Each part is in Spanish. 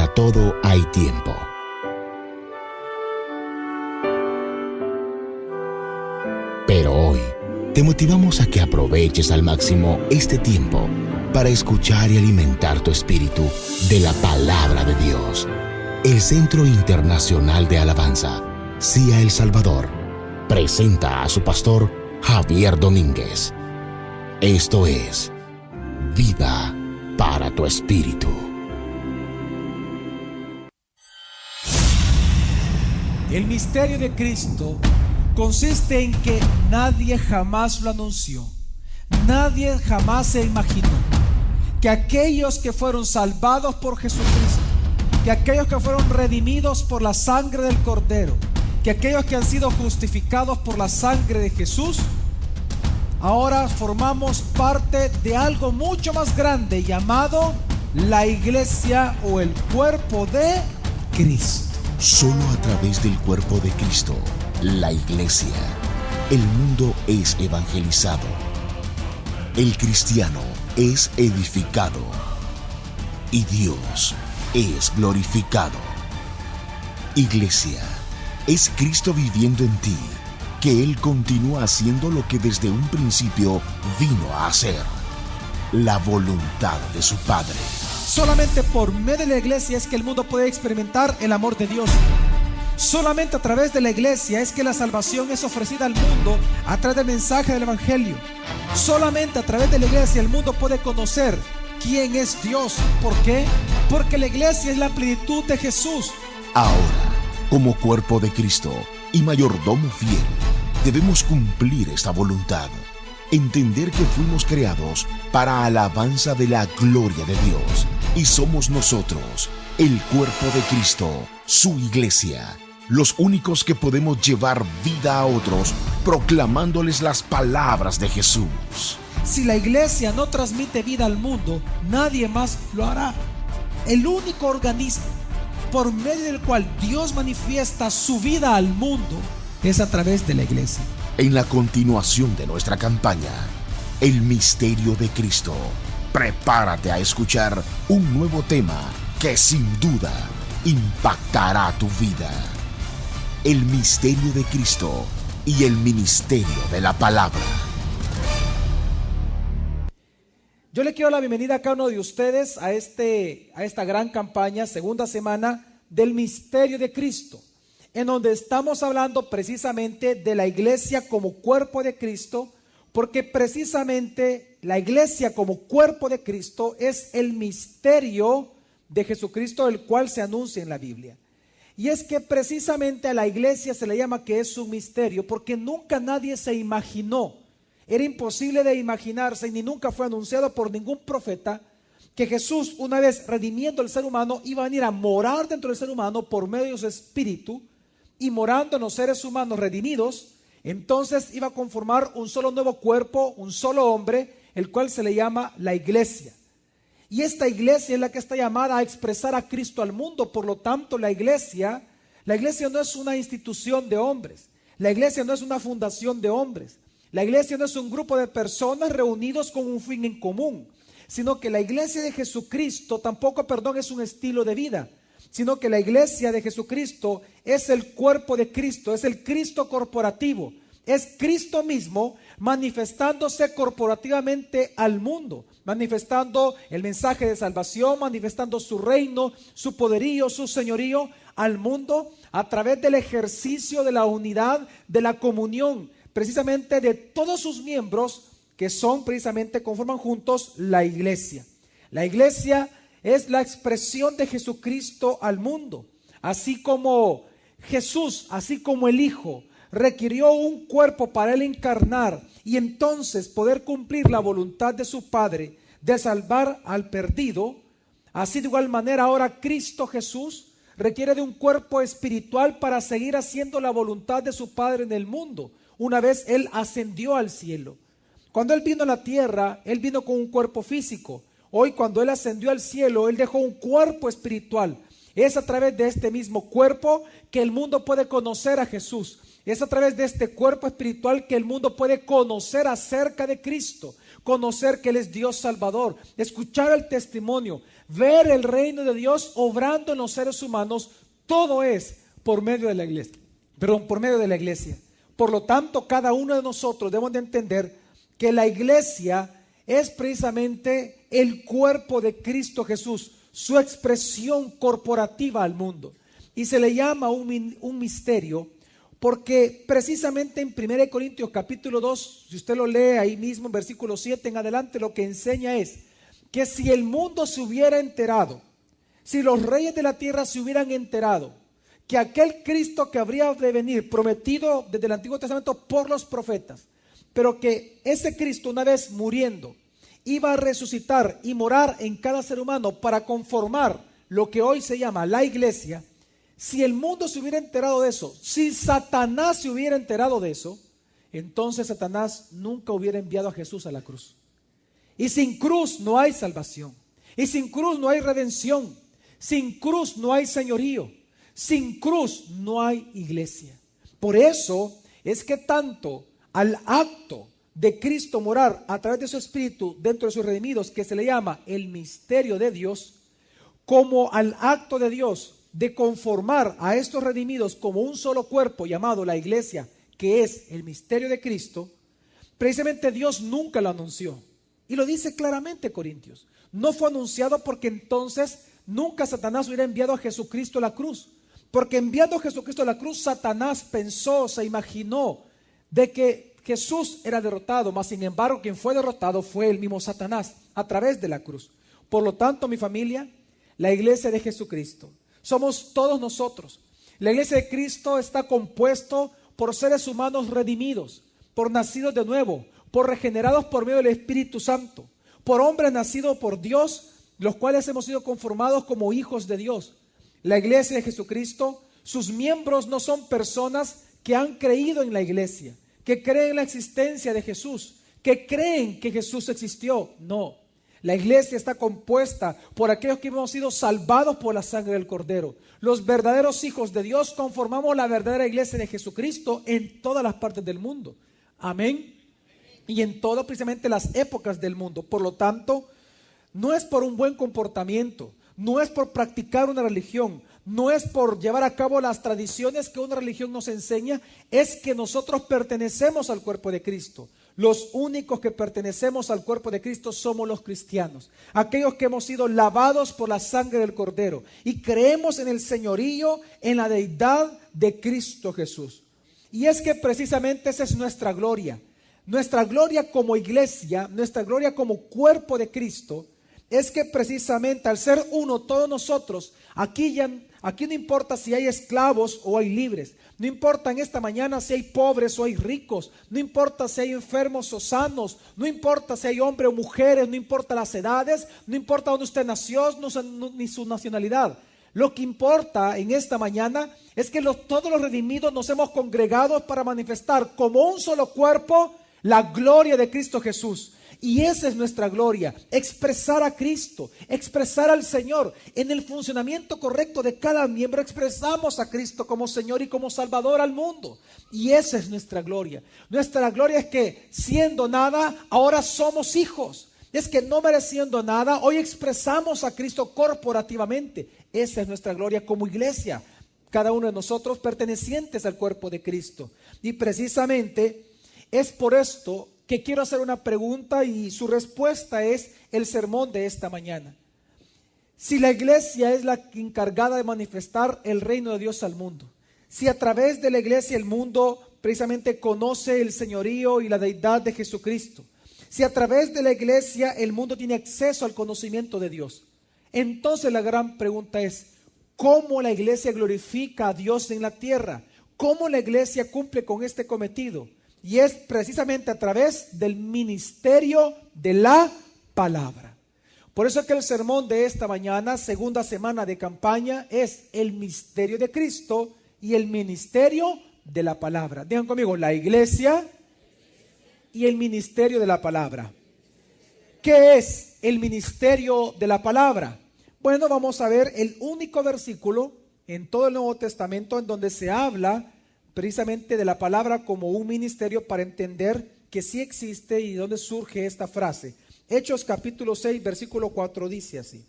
Para todo hay tiempo. Pero hoy te motivamos a que aproveches al máximo este tiempo para escuchar y alimentar tu espíritu de la palabra de Dios. El Centro Internacional de Alabanza, CIA El Salvador, presenta a su pastor Javier Domínguez. Esto es Vida para tu Espíritu. El misterio de Cristo consiste en que nadie jamás lo anunció, nadie jamás se imaginó que aquellos que fueron salvados por Jesucristo, que aquellos que fueron redimidos por la sangre del Cordero, que aquellos que han sido justificados por la sangre de Jesús, ahora formamos parte de algo mucho más grande llamado la Iglesia o el cuerpo de Cristo. Solo a través del cuerpo de Cristo, la Iglesia, el mundo es evangelizado. El cristiano es edificado y Dios es glorificado. Iglesia, es Cristo viviendo en ti, que Él continúa haciendo lo que desde un principio vino a hacer, la voluntad de su Padre. Solamente por medio de la iglesia es que el mundo puede experimentar el amor de Dios. Solamente a través de la iglesia es que la salvación es ofrecida al mundo a través del mensaje del evangelio. Solamente a través de la iglesia el mundo puede conocer quién es Dios. ¿Por qué? Porque la iglesia es la plenitud de Jesús. Ahora, como cuerpo de Cristo y mayordomo fiel, debemos cumplir esta voluntad. Entender que fuimos creados para alabanza de la gloria de Dios y somos nosotros, el cuerpo de Cristo, su iglesia, los únicos que podemos llevar vida a otros proclamándoles las palabras de Jesús. Si la iglesia no transmite vida al mundo, nadie más lo hará. El único organismo por medio del cual Dios manifiesta su vida al mundo es a través de la iglesia. En la continuación de nuestra campaña, El Misterio de Cristo, prepárate a escuchar un nuevo tema que sin duda impactará tu vida. El Misterio de Cristo y el Ministerio de la Palabra. Yo le quiero la bienvenida a cada uno de ustedes a esta gran campaña, segunda semana del Misterio de Cristo, en donde estamos hablando precisamente de la iglesia como cuerpo de Cristo, porque precisamente la iglesia como cuerpo de Cristo es el misterio de Jesucristo, el cual se anuncia en la Biblia. Y es que precisamente a la iglesia se le llama que es un misterio, porque nunca nadie se imaginó, era imposible de imaginarse, ni nunca fue anunciado por ningún profeta, que Jesús, una vez redimiendo al ser humano, iba a venir a morar dentro del ser humano por medio de su espíritu, y morando en los seres humanos redimidos, entonces iba a conformar un solo nuevo cuerpo, un solo hombre, el cual se le llama la iglesia. Y esta iglesia es la que está llamada a expresar a Cristo al mundo. Por lo tanto, la iglesia no es una institución de hombres, la iglesia no es una fundación de hombres, la iglesia no es un grupo de personas reunidos con un fin en común, sino que la iglesia de Jesucristo tampoco, es un estilo de vida, sino que la iglesia de Jesucristo es el cuerpo de Cristo, es el Cristo corporativo, es Cristo mismo manifestándose corporativamente al mundo, manifestando el mensaje de salvación, manifestando su reino, su poderío, su señorío al mundo a través del ejercicio de la unidad, de la comunión, precisamente de todos sus miembros que son precisamente, conforman juntos la iglesia. La iglesia es la expresión de Jesucristo al mundo, así como Jesús, así como el Hijo requirió un cuerpo para él encarnar y entonces poder cumplir la voluntad de su Padre de salvar al perdido. Así de igual manera ahora Cristo Jesús requiere de un cuerpo espiritual para seguir haciendo la voluntad de su Padre en el mundo, una vez él ascendió al cielo. Cuando él vino a la tierra, él vino con un cuerpo físico. Hoy, cuando él ascendió al cielo, él dejó un cuerpo espiritual. Es a través de este mismo cuerpo que el mundo puede conocer a Jesús. Es a través de este cuerpo espiritual que el mundo puede conocer acerca de Cristo, conocer que Él es Dios Salvador, escuchar el testimonio, ver el reino de Dios obrando en los seres humanos, todo es por medio de la iglesia. Por medio de la iglesia. Por lo tanto, cada uno de nosotros debemos de entender que la iglesia es precisamente el cuerpo de Cristo Jesús, su expresión corporativa al mundo. Y se le llama un misterio porque precisamente en 1 Corintios capítulo 2, si usted lo lee ahí mismo en versículo 7 en adelante, lo que enseña es que si el mundo se hubiera enterado, si los reyes de la tierra se hubieran enterado que aquel Cristo que habría de venir, prometido desde el Antiguo Testamento por los profetas, pero que ese Cristo, una vez muriendo, iba a resucitar y morar en cada ser humano para conformar lo que hoy se llama la iglesia, si el mundo se hubiera enterado de eso, si Satanás se hubiera enterado de eso, entonces Satanás nunca hubiera enviado a Jesús a la cruz. Y sin cruz no hay salvación. Y sin cruz no hay redención. Sin cruz no hay señorío. Sin cruz no hay iglesia. Por eso es que tanto al acto de Cristo morar a través de su Espíritu dentro de sus redimidos, que se le llama el misterio de Dios, como al acto de Dios de conformar a estos redimidos como un solo cuerpo llamado la iglesia, que es el misterio de Cristo, precisamente Dios nunca lo anunció. Y lo dice claramente Corintios. No fue anunciado porque entonces nunca Satanás hubiera enviado a Jesucristo a la cruz. Porque enviando a Jesucristo a la cruz, Satanás pensó, se imaginó de que Jesús era derrotado, mas sin embargo quien fue derrotado fue el mismo Satanás a través de la cruz. Por lo tanto, mi familia, la iglesia de Jesucristo, somos todos nosotros. La iglesia de Cristo está compuesto por seres humanos redimidos, por nacidos de nuevo, por regenerados por medio del Espíritu Santo, por hombres nacidos por Dios, los cuales hemos sido conformados como hijos de Dios. La iglesia de Jesucristo, sus miembros no son personas que han creído en la iglesia, que creen en la existencia de Jesús, que creen que Jesús existió. No, la iglesia está compuesta por aquellos que hemos sido salvados por la sangre del Cordero. Los verdaderos hijos de Dios conformamos la verdadera iglesia de Jesucristo en todas las partes del mundo. Amén. Y en todas precisamente las épocas del mundo. Por lo tanto, no es por un buen comportamiento, no es por practicar una religión, no es por llevar a cabo las tradiciones que una religión nos enseña, es que nosotros pertenecemos al cuerpo de Cristo. Los únicos que pertenecemos al cuerpo de Cristo somos los cristianos, aquellos que hemos sido lavados por la sangre del Cordero y creemos en el señorío, en la deidad de Cristo Jesús. Y es que precisamente esa es nuestra gloria. Nuestra gloria como iglesia, nuestra gloria como cuerpo de Cristo, es que precisamente al ser uno todos nosotros, aquí no importa si hay esclavos o hay libres, no importa en esta mañana si hay pobres o hay ricos, no importa si hay enfermos o sanos, no importa si hay hombres o mujeres, no importa las edades, no importa dónde usted nació, ni su nacionalidad. Lo que importa en esta mañana es que todos los redimidos nos hemos congregado para manifestar como un solo cuerpo la gloria de Cristo Jesús. Y esa es nuestra gloria, expresar a Cristo, expresar al Señor. En el funcionamiento correcto de cada miembro expresamos a Cristo como Señor y como Salvador al mundo. Y esa es nuestra gloria. Nuestra gloria es que siendo nada, ahora somos hijos. Es que no mereciendo nada, hoy expresamos a Cristo corporativamente. Esa es nuestra gloria como iglesia. Cada uno de nosotros pertenecientes al cuerpo de Cristo. Y precisamente es por esto que quiero hacer una pregunta y su respuesta es el sermón de esta mañana. Si la iglesia es la encargada de manifestar el reino de Dios al mundo, si a través de la iglesia el mundo precisamente conoce el señorío y la deidad de Jesucristo, si a través de la iglesia el mundo tiene acceso al conocimiento de Dios, entonces la gran pregunta es, ¿cómo la iglesia glorifica a Dios en la tierra? ¿Cómo la iglesia cumple con este cometido? Y es precisamente a través del ministerio de la palabra. Por eso es que el sermón de esta mañana, segunda semana de campaña, es el misterio de Cristo y el ministerio de la palabra. Digan conmigo, la iglesia y el ministerio de la palabra. ¿Qué es el ministerio de la palabra? Bueno, vamos a ver el único versículo en todo el Nuevo Testamento en donde se habla precisamente de la palabra como un ministerio para entender que sí existe y de dónde surge esta frase. Hechos capítulo 6, versículo 4 dice así.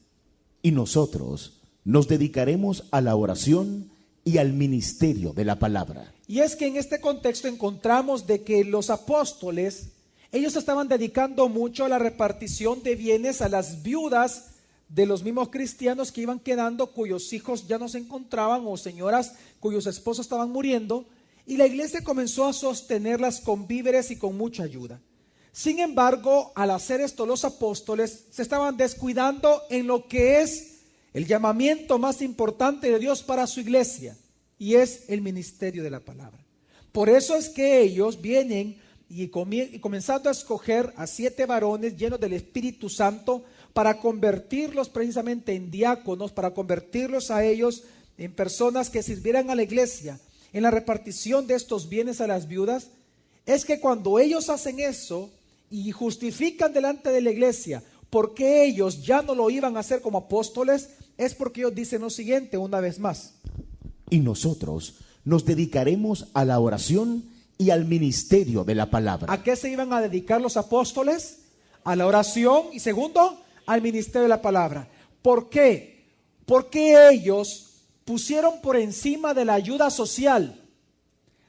Y nosotros nos dedicaremos a la oración y al ministerio de la palabra. Y es que en este contexto encontramos de que los apóstoles, ellos estaban dedicando mucho a la repartición de bienes a las viudas de los mismos cristianos que iban quedando, cuyos hijos ya no se encontraban, o señoras cuyos esposos estaban muriendo, y la iglesia comenzó a sostenerlas con víveres y con mucha ayuda. Sin embargo, al hacer esto, los apóstoles se estaban descuidando en lo que es el llamamiento más importante de Dios para su iglesia, y es el ministerio de la palabra. Por eso es que ellos vienen y comenzando a escoger a 7 varones llenos del Espíritu Santo para convertirlos precisamente en diáconos, para convertirlos a ellos en personas que sirvieran a la iglesia en la repartición de estos bienes a las viudas. Es que cuando ellos hacen eso y justifican delante de la iglesia por qué ellos ya no lo iban a hacer como apóstoles, es porque ellos dicen lo siguiente una vez más: y nosotros nos dedicaremos a la oración y al ministerio de la palabra. ¿A qué se iban a dedicar los apóstoles? A la oración y segundo, al ministerio de la palabra. ¿Por qué? Porque ellos pusieron por encima de la ayuda social,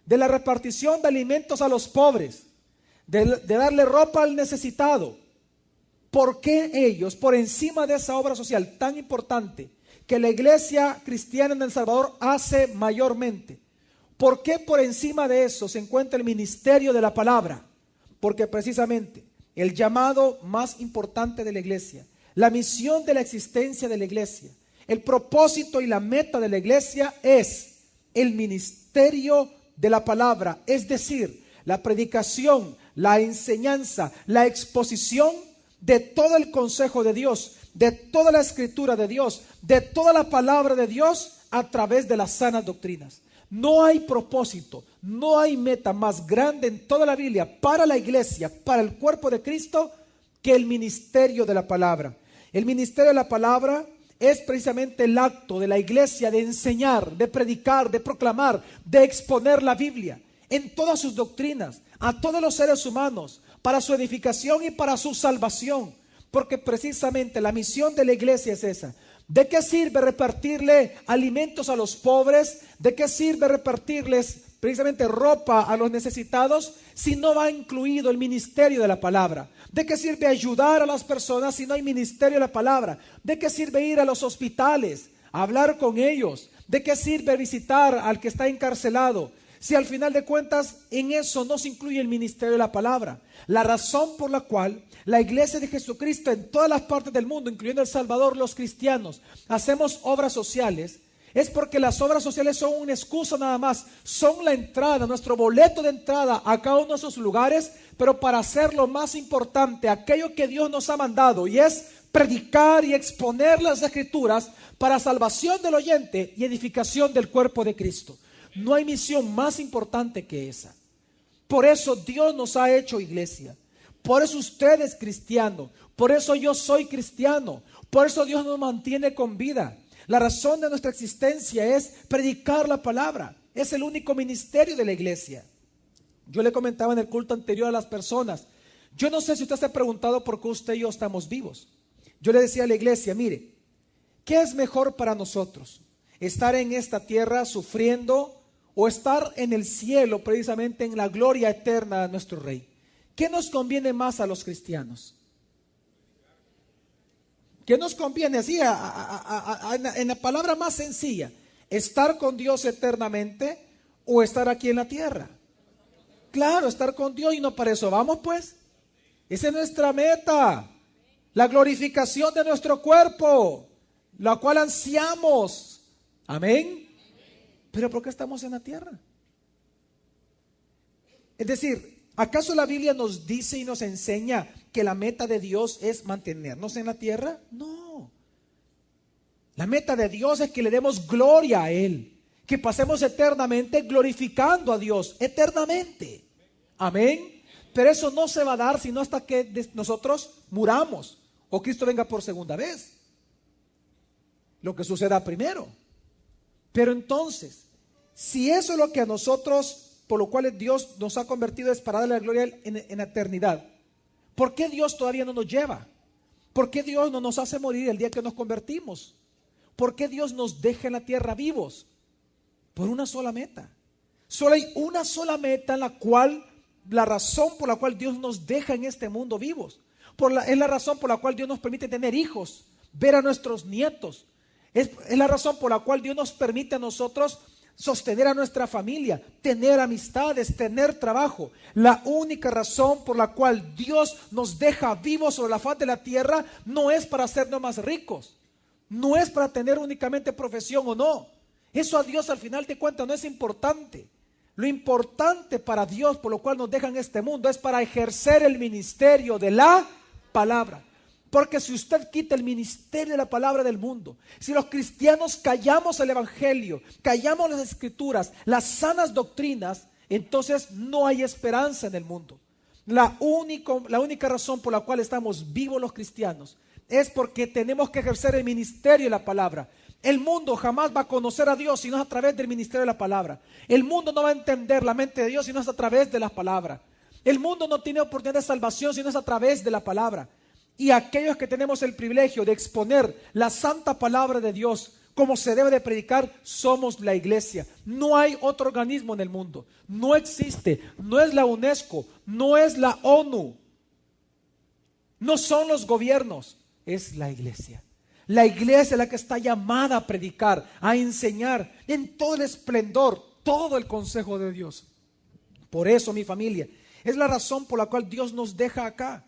de la repartición de alimentos a los pobres, de darle ropa al necesitado. ¿Por qué ellos, por encima de esa obra social tan importante que la iglesia cristiana en El Salvador hace mayormente, por qué por encima de eso se encuentra el ministerio de la palabra? Porque precisamente el llamado más importante de la iglesia, la misión de la existencia de la iglesia, el propósito y la meta de la iglesia es el ministerio de la palabra, es decir, la predicación, la enseñanza, la exposición de todo el consejo de Dios, de toda la escritura de Dios, de toda la palabra de Dios a través de las sanas doctrinas. No hay propósito, no hay meta más grande en toda la Biblia para la iglesia, para el cuerpo de Cristo, que el ministerio de la palabra. El ministerio de la palabra es precisamente el acto de la iglesia de enseñar, de predicar, de proclamar, de exponer la Biblia en todas sus doctrinas a todos los seres humanos, para su edificación y para su salvación. Porque precisamente la misión de la iglesia es esa. ¿De qué sirve repartirle alimentos a los pobres? ¿De qué sirve repartirles precisamente ropa a los necesitados si no va incluido el ministerio de la palabra? ¿De qué sirve ayudar a las personas si no hay ministerio de la palabra? ¿De qué sirve ir a los hospitales, a hablar con ellos? ¿De qué sirve visitar al que está encarcelado si al final de cuentas en eso no se incluye el ministerio de la palabra? La razón por la cual la iglesia de Jesucristo en todas las partes del mundo, incluyendo El Salvador, los cristianos, hacemos obras sociales, es porque las obras sociales son una excusa nada más, son la entrada, nuestro boleto de entrada a cada uno de esos lugares, pero para hacer lo más importante, aquello que Dios nos ha mandado, y es predicar y exponer las escrituras para salvación del oyente y edificación del cuerpo de Cristo. No hay misión más importante que esa. Por eso Dios nos ha hecho iglesia. Por eso usted es cristiano. Por eso yo soy cristiano. Por eso Dios nos mantiene con vida. La razón de nuestra existencia es predicar la palabra. Es el único ministerio de la iglesia. Yo le comentaba en el culto anterior a las personas, yo no sé si usted se ha preguntado por qué usted y yo estamos vivos. Yo le decía a la iglesia, mire, ¿qué es mejor para nosotros? ¿Estar en esta tierra sufriendo o estar en el cielo precisamente en la gloria eterna de nuestro Rey? ¿Qué nos conviene más a los cristianos? ¿Qué nos conviene? Así, en la palabra más sencilla, ¿estar con Dios eternamente o estar aquí en la tierra? Claro, estar con Dios, y no para eso vamos pues. Esa es nuestra meta, la glorificación de nuestro cuerpo, la cual ansiamos. Amén. ¿Pero por qué estamos en la tierra? Es decir, ¿acaso la Biblia nos dice y nos enseña que la meta de Dios es mantenernos en la tierra? No. La meta de Dios es que le demos gloria a Él, que pasemos eternamente glorificando a Dios, eternamente. Amén. Pero eso no se va a dar sino hasta que nosotros muramos o Cristo venga por segunda vez. Lo que suceda primero. Pero entonces, si eso es lo que a nosotros, por lo cual Dios nos ha convertido, es para darle la gloria en la eternidad, ¿por qué Dios todavía no nos lleva? ¿Por qué Dios no nos hace morir el día que nos convertimos? ¿Por qué Dios nos deja en la tierra vivos? Por una sola meta. Solo hay una sola meta en la razón por la cual Dios nos deja en este mundo vivos. Es la razón por la cual Dios nos permite tener hijos, ver a nuestros nietos. Es la razón por la cual Dios nos permite a nosotros sostener a nuestra familia, tener amistades, tener trabajo. La única razón por la cual Dios nos deja vivos sobre la faz de la tierra no es para hacernos más ricos, no es para tener únicamente profesión o no. Eso a Dios al final de cuentas no es importante. Lo importante para Dios, por lo cual nos deja en este mundo, es para ejercer el ministerio de la palabra. Porque si usted quita el ministerio de la palabra del mundo, si los cristianos callamos el evangelio, callamos las escrituras, las sanas doctrinas, entonces no hay esperanza en el mundo. La única razón por la cual estamos vivos los cristianos es porque tenemos que ejercer el ministerio de la palabra. El mundo jamás va a conocer a Dios si no es a través del ministerio de la palabra. El mundo no va a entender la mente de Dios si no es a través de la palabra. El mundo no tiene oportunidad de salvación si no es a través de la palabra. Y aquellos que tenemos el privilegio de exponer la santa palabra de Dios como se debe de predicar, somos la iglesia. No hay otro organismo en el mundo. No existe. No es la UNESCO. No es la ONU. No son los gobiernos. Es la iglesia. La iglesia es la que está llamada a predicar, a enseñar en todo el esplendor, todo el consejo de Dios. Por eso, mi familia, es la razón por la cual Dios nos deja acá.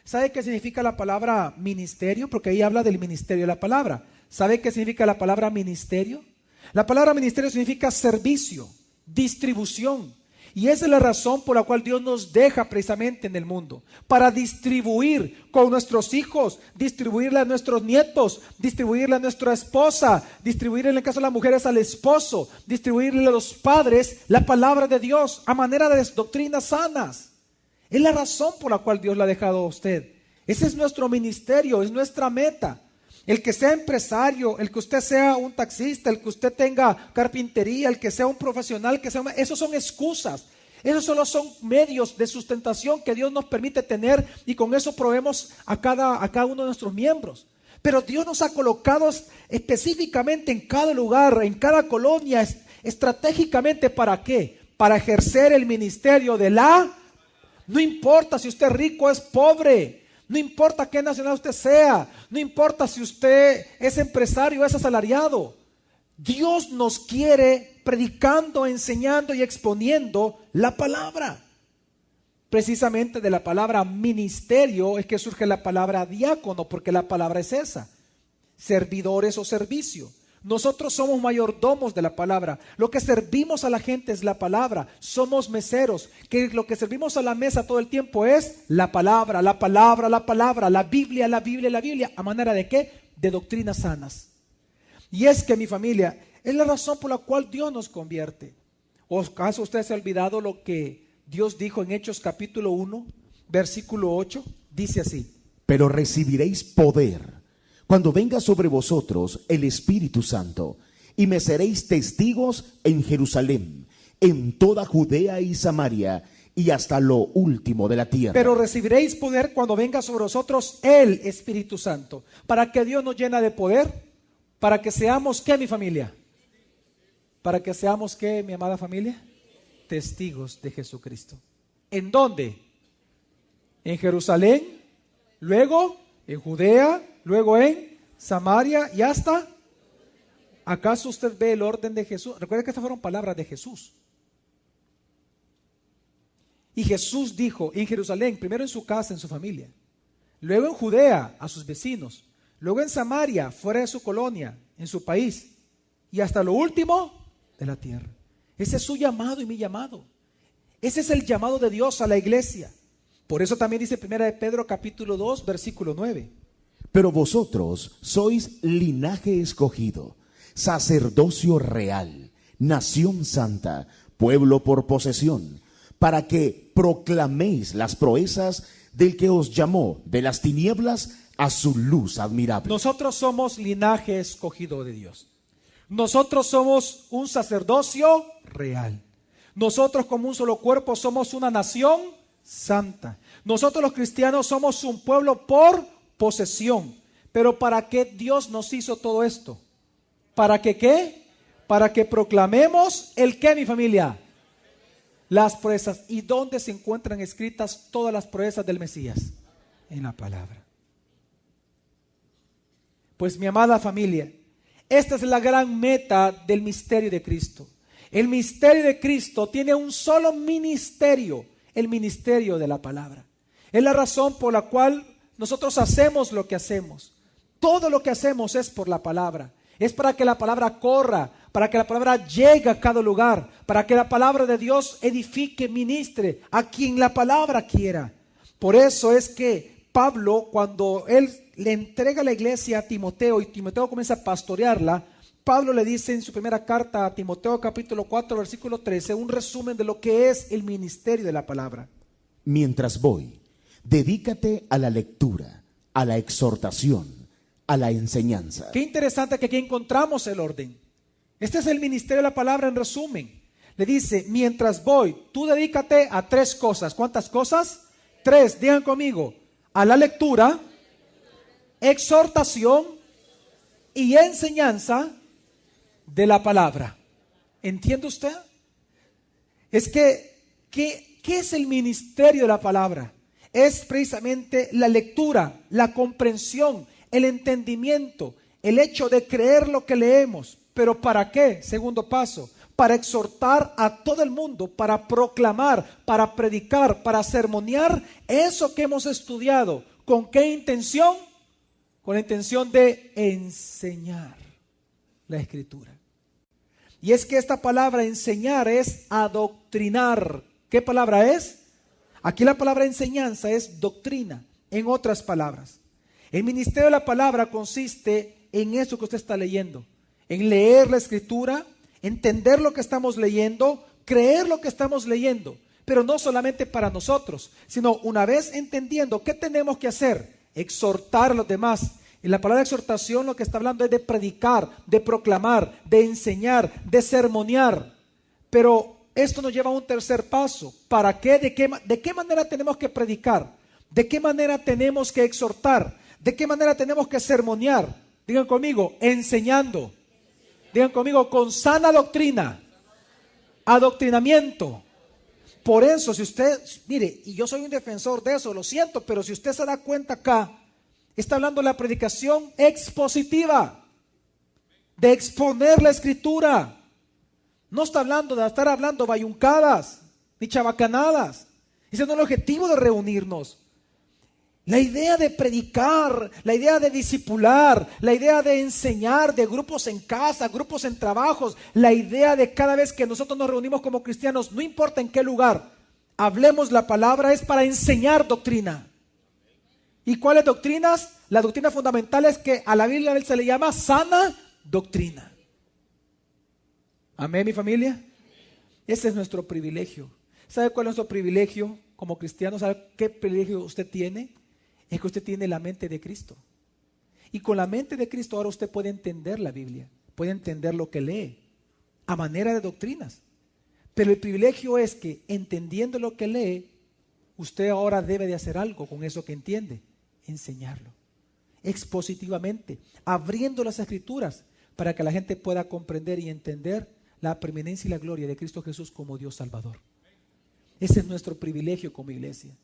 ¿Sabe qué significa la palabra ministerio? Porque ahí habla del ministerio de la palabra. ¿Sabe qué significa la palabra ministerio? La palabra ministerio significa servicio, distribución. Y esa es la razón por la cual Dios nos deja precisamente en el mundo. Para distribuir con nuestros hijos, distribuirle a nuestros nietos, distribuirle a nuestra esposa, distribuirle en el caso de las mujeres al esposo, distribuirle a los padres la palabra de Dios a manera de doctrinas sanas. Es la razón por la cual Dios la ha dejado a usted. Ese es nuestro ministerio, es nuestra meta. El que sea empresario, el que usted sea un taxista, el que usted tenga carpintería, el que sea un profesional, esos son excusas. Esos solo son medios de sustentación que Dios nos permite tener y con eso proveemos a cada uno de nuestros miembros. Pero Dios nos ha colocado específicamente en cada lugar, en cada colonia, estratégicamente ¿para qué? Para ejercer el ministerio de no importa si usted es rico o es pobre. No importa qué nacional usted sea, no importa si usted es empresario o es asalariado. Dios nos quiere predicando, enseñando y exponiendo la palabra. Precisamente de la palabra ministerio es que surge la palabra diácono, porque la palabra es esa, servidores o servicio. Nosotros somos mayordomos de la palabra. Lo que servimos a la gente es la palabra. Somos meseros, que lo que servimos a la mesa todo el tiempo es la palabra, la palabra, la palabra, la Biblia, la Biblia, la Biblia. ¿A manera de qué? De doctrinas sanas. Y es que, mi familia, es la razón por la cual Dios nos convierte. ¿O acaso usted se ha olvidado lo que Dios dijo en Hechos capítulo 1, versículo 8? Dice así: pero recibiréis poder cuando venga sobre vosotros el Espíritu Santo, y me seréis testigos en Jerusalén, en toda Judea y Samaria, y hasta lo último de la tierra. Pero recibiréis poder cuando venga sobre vosotros el Espíritu Santo. ¿Para que Dios nos llena de poder? Para que seamos, ¿qué, mi familia? Para que seamos, ¿qué, mi amada familia? Testigos de Jesucristo. ¿En dónde? En Jerusalén, luego en Judea, luego en Samaria y hasta. ¿Acaso usted ve el orden de Jesús? Recuerda que estas fueron palabras de Jesús. Y Jesús dijo en Jerusalén, primero en su casa, en su familia, luego en Judea, a sus vecinos, luego en Samaria, fuera de su colonia, en su país, y hasta lo último de la tierra. Ese es su llamado y mi llamado. Ese es el llamado de Dios a la iglesia. Por eso también dice 1 de Pedro capítulo 2, versículo 9. Pero vosotros sois linaje escogido, sacerdocio real, nación santa, pueblo por posesión, para que proclaméis las proezas del que os llamó de las tinieblas a su luz admirable. Nosotros somos linaje escogido de Dios. Nosotros somos un sacerdocio real. Nosotros como un solo cuerpo somos una nación santa. Nosotros los cristianos somos un pueblo por posesión. Pero ¿para qué Dios nos hizo todo esto? ¿Para que qué? Para que proclamemos el qué, mi familia. Las proezas. ¿Y dónde se encuentran escritas todas las proezas del Mesías? En la palabra. Pues mi amada familia, esta es la gran meta del misterio de Cristo. El misterio de Cristo tiene un solo ministerio, el ministerio de la palabra. Es la razón por la cual nosotros hacemos lo que hacemos. Todo lo que hacemos es por la palabra. Es para que la palabra corra, para que la palabra llegue a cada lugar, para que la palabra de Dios edifique, ministre a quien la palabra quiera. Por eso es que Pablo, cuando él le entrega la iglesia a Timoteo y Timoteo comienza a pastorearla, Pablo le dice en su primera carta a Timoteo capítulo 4 versículo 13 un resumen de lo que es el ministerio de la palabra. Mientras voy, dedícate a la lectura, a la exhortación, a la enseñanza. Qué interesante que aquí encontramos el orden. Este es el ministerio de la palabra en resumen. Le dice, mientras voy, tú dedícate a 3 cosas. ¿Cuántas cosas? 3, digan conmigo. A la lectura, exhortación y enseñanza de la palabra. ¿Entiende usted? Es que, ¿qué es el ministerio de la palabra? Es precisamente la lectura, la comprensión, el entendimiento, el hecho de creer lo que leemos. ¿Pero para qué? Segundo paso, para exhortar a todo el mundo, para proclamar, para predicar, para sermonear eso que hemos estudiado. ¿Con qué intención? Con la intención de enseñar la Escritura. Y es que esta palabra enseñar es adoctrinar. ¿Qué palabra es? Aquí la palabra enseñanza es doctrina, en otras palabras. El ministerio de la palabra consiste en eso que usted está leyendo, en leer la Escritura, entender lo que estamos leyendo, creer lo que estamos leyendo, pero no solamente para nosotros, sino una vez entendiendo qué tenemos que hacer, exhortar a los demás. En la palabra exhortación lo que está hablando es de predicar, de proclamar, de enseñar, de sermonear. Pero esto nos lleva a un tercer paso. ¿Para qué? ¿De qué manera tenemos que predicar? ¿De qué manera tenemos que exhortar? ¿De qué manera tenemos que sermonear? Digan conmigo, enseñando. Digan conmigo, con sana doctrina. Adoctrinamiento. Por eso, si usted, mire, y yo soy un defensor de eso, lo siento, pero si usted se da cuenta acá, está hablando de la predicación expositiva, de exponer la Escritura. No está hablando de estar hablando bayuncadas, ni chabacanadas. Ese no es el objetivo de reunirnos. La idea de predicar, la idea de discipular, la idea de enseñar, de grupos en casa, grupos en trabajos, la idea de cada vez que nosotros nos reunimos como cristianos, no importa en qué lugar, hablemos la palabra, es para enseñar doctrina. ¿Y cuáles doctrinas? La doctrina fundamental es que a la Biblia se le llama sana doctrina. Amén, mi familia. Ese es nuestro privilegio. ¿Sabe cuál es nuestro privilegio como cristianos? ¿Sabe qué privilegio usted tiene? Es que usted tiene la mente de Cristo. Y con la mente de Cristo ahora usted puede entender la Biblia, puede entender lo que lee, a manera de doctrinas. Pero el privilegio es que entendiendo lo que lee, usted ahora debe de hacer algo con eso que entiende, enseñarlo, expositivamente, abriendo las Escrituras para que la gente pueda comprender y entender la preeminencia y la gloria de Cristo Jesús como Dios Salvador. Ese es nuestro privilegio como iglesia.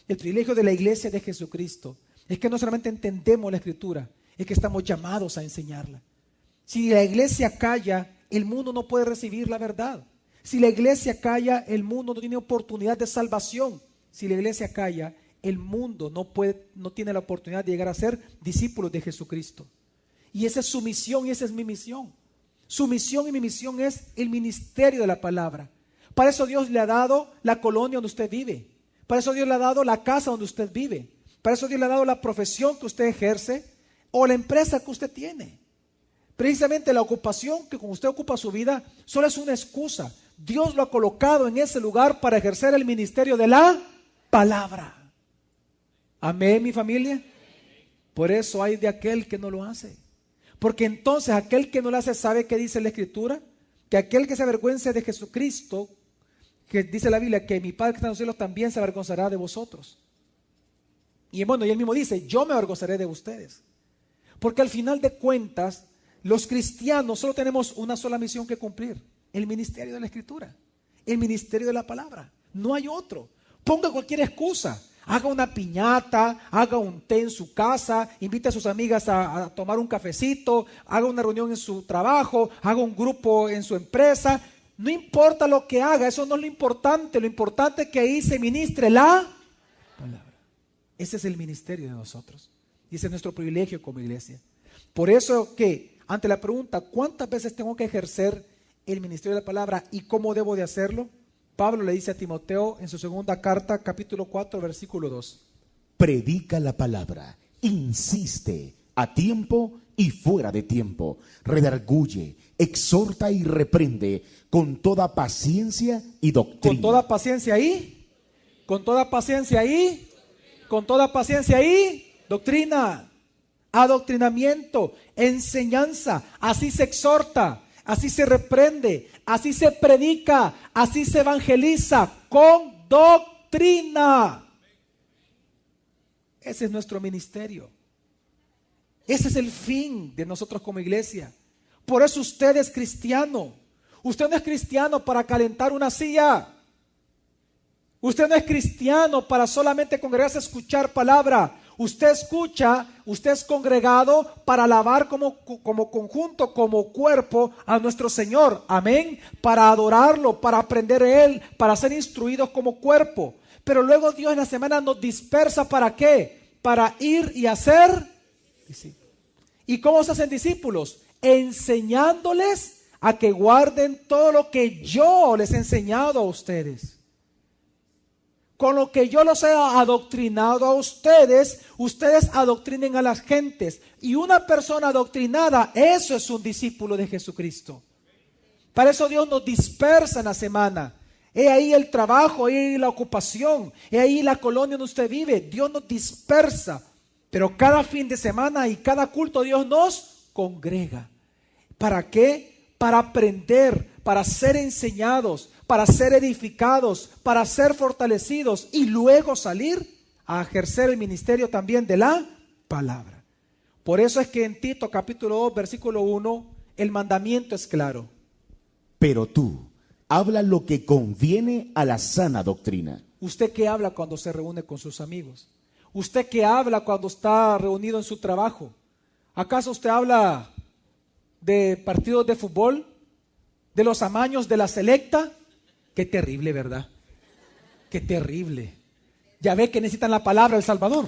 El privilegio de la iglesia de Jesucristo es que no solamente entendemos la Escritura, es que estamos llamados a enseñarla. Si la iglesia calla, el mundo no puede recibir la verdad. Si la iglesia calla, el mundo no tiene oportunidad de salvación. Si la iglesia calla, el mundo no tiene la oportunidad de llegar a ser discípulos de Jesucristo. Y esa es su misión y esa es mi misión. Su misión y mi misión es el ministerio de la palabra. Para eso Dios le ha dado la colonia donde usted vive. Para eso Dios le ha dado la casa donde usted vive. Para eso Dios le ha dado la profesión que usted ejerce o la empresa que usted tiene. Precisamente la ocupación que con usted ocupa su vida solo es una excusa. Dios lo ha colocado en ese lugar para ejercer el ministerio de la palabra. Amén, mi familia. Por eso hay de aquel que no lo hace. Porque entonces aquel que no lo hace, ¿sabe qué dice la Escritura? Que aquel que se avergüence de Jesucristo, que dice la Biblia, que mi Padre que está en los cielos también se avergonzará de vosotros. Y bueno, y él mismo dice, yo me avergonzaré de ustedes. Porque al final de cuentas, los cristianos solo tenemos una sola misión que cumplir: el ministerio de la Escritura, el ministerio de la palabra. No hay otro. Ponga cualquier excusa. Haga una piñata, haga un té en su casa, invite a sus amigas a tomar un cafecito, haga una reunión en su trabajo, haga un grupo en su empresa. No importa lo que haga, eso no es lo importante. Lo importante es que ahí se ministre la palabra. Ese es el ministerio de nosotros. Y ese es nuestro privilegio como iglesia. Por eso que ante la pregunta, ¿cuántas veces tengo que ejercer el ministerio de la palabra y cómo debo de hacerlo? Pablo le dice a Timoteo en su segunda carta, capítulo 4, versículo 2. Predica la palabra, insiste a tiempo y fuera de tiempo, redarguye, exhorta y reprende con toda paciencia y doctrina. Con toda paciencia ahí, con toda paciencia ahí, con toda paciencia ahí, doctrina, adoctrinamiento, enseñanza. Así se exhorta, así se reprende, así se predica, así se evangeliza, con doctrina. Ese es nuestro ministerio. Ese es el fin de nosotros como iglesia. Por eso usted es cristiano. Usted no es cristiano para calentar una silla. Usted no es cristiano para solamente congregarse a escuchar palabra. Usted escucha, usted es congregado para alabar como conjunto, como cuerpo a nuestro Señor. Amén. Para adorarlo, para aprender de Él, para ser instruidos como cuerpo. Pero luego Dios en la semana nos dispersa. ¿Para qué? Para ir y hacer discípulos. ¿Y cómo se hacen discípulos? Enseñándoles a que guarden todo lo que yo les he enseñado a ustedes. Con lo que yo los he adoctrinado a ustedes, ustedes adoctrinen a las gentes. Y una persona adoctrinada, eso es un discípulo de Jesucristo. Para eso Dios nos dispersa en la semana. He ahí el trabajo, he ahí la ocupación, he ahí la colonia donde usted vive. Dios nos dispersa. Pero cada fin de semana y cada culto Dios nos congrega. ¿Para qué? Para aprender, para ser enseñados, para ser edificados, para ser fortalecidos y luego salir a ejercer el ministerio también de la palabra. Por eso es que en Tito capítulo 2 versículo 1 el mandamiento es claro. Pero tú, habla lo que conviene a la sana doctrina. ¿Usted qué habla cuando se reúne con sus amigos? ¿Usted qué habla cuando está reunido en su trabajo? ¿Acaso usted habla de partidos de fútbol? ¿De los amaños de la selecta? Qué terrible, ¿verdad? Qué terrible. Ya ve que necesitan la palabra del Salvador.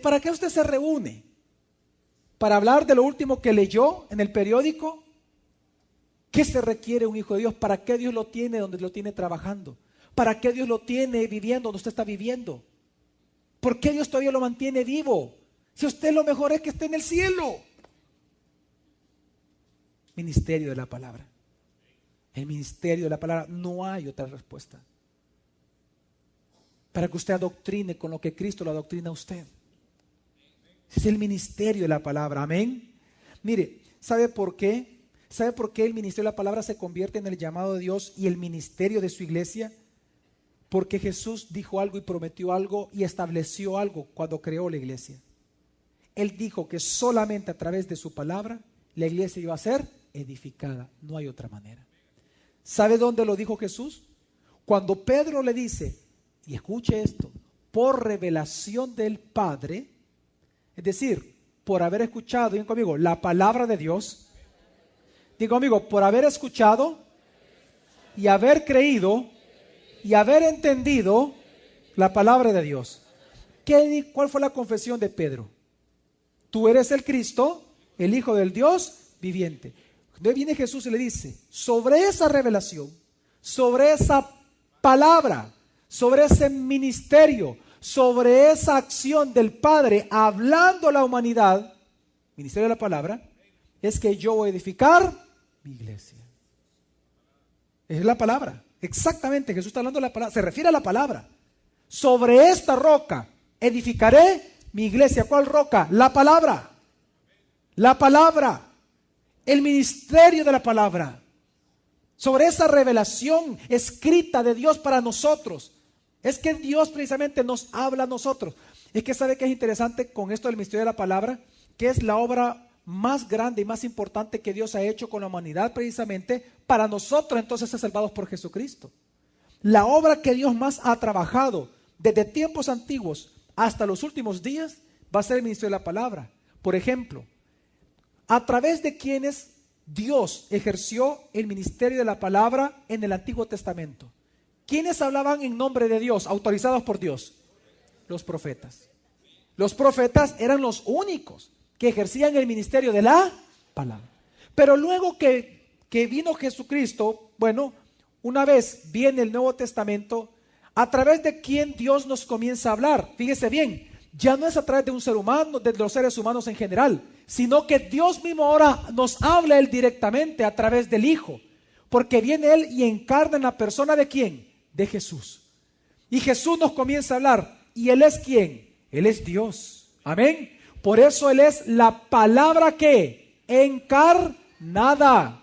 ¿Para qué usted se reúne? ¿Para hablar de lo último que leyó en el periódico? ¿Qué se requiere un hijo de Dios? ¿Para qué Dios lo tiene donde lo tiene trabajando? ¿Para qué Dios lo tiene viviendo donde usted está viviendo? ¿Por qué Dios todavía lo mantiene vivo? Si usted lo mejor es que esté en el cielo. Ministerio de la palabra. El ministerio de la palabra, no hay otra respuesta. Para que usted adoctrine con lo que Cristo lo adoctrina a usted. Es el ministerio de la palabra, amén. Mire, ¿sabe por qué? ¿Sabe por qué el ministerio de la palabra se convierte en el llamado de Dios y el ministerio de su iglesia? Porque Jesús dijo algo y prometió algo y estableció algo cuando creó la iglesia. Él dijo que solamente a través de su palabra la iglesia iba a ser edificada. No hay otra manera. ¿Sabe dónde lo dijo Jesús? Cuando Pedro le dice, y escuche esto, por revelación del Padre, es decir, por haber escuchado, digan conmigo, la palabra de Dios. Digo conmigo, por haber escuchado y haber creído y haber entendido la palabra de Dios. ¿Cuál fue la confesión de Pedro? Tú eres el Cristo, el Hijo del Dios viviente. Entonces viene Jesús y le dice, sobre esa revelación, sobre esa palabra, sobre ese ministerio, sobre esa acción del Padre hablando a la humanidad, ministerio de la palabra, es que yo voy a edificar mi iglesia. Es la palabra. Exactamente, Jesús está hablando de la palabra, se refiere a la palabra. Sobre esta roca edificaré mi iglesia. ¿Cuál roca? La palabra. La palabra. El ministerio de la palabra. Sobre esa revelación escrita de Dios para nosotros. Es que Dios precisamente nos habla a nosotros. Es que sabe que es interesante con esto del misterio de la palabra, que es la obra más grande y más importante que Dios ha hecho con la humanidad precisamente para nosotros entonces ser salvados por Jesucristo. La obra que Dios más ha trabajado desde tiempos antiguos hasta los últimos días va a ser el ministerio de la palabra. Por ejemplo, a través de quienes Dios ejerció el ministerio de la palabra en el Antiguo Testamento. ¿Quiénes hablaban en nombre de Dios, autorizados por Dios? Los profetas. Los profetas eran los únicos que ejercían el ministerio de la palabra. Pero luego que vino Jesucristo, bueno, una vez viene el Nuevo Testamento, a través de quien Dios nos comienza a hablar. Fíjese bien, ya no es a través de un ser humano, de los seres humanos en general, sino que Dios mismo ahora nos habla Él directamente a través del Hijo, porque viene Él y encarna en la persona ¿de quién? De Jesús. Y Jesús nos comienza a hablar. ¿Y Él es quién? Él es Dios. Amén. Por eso Él es la palabra que encarnada.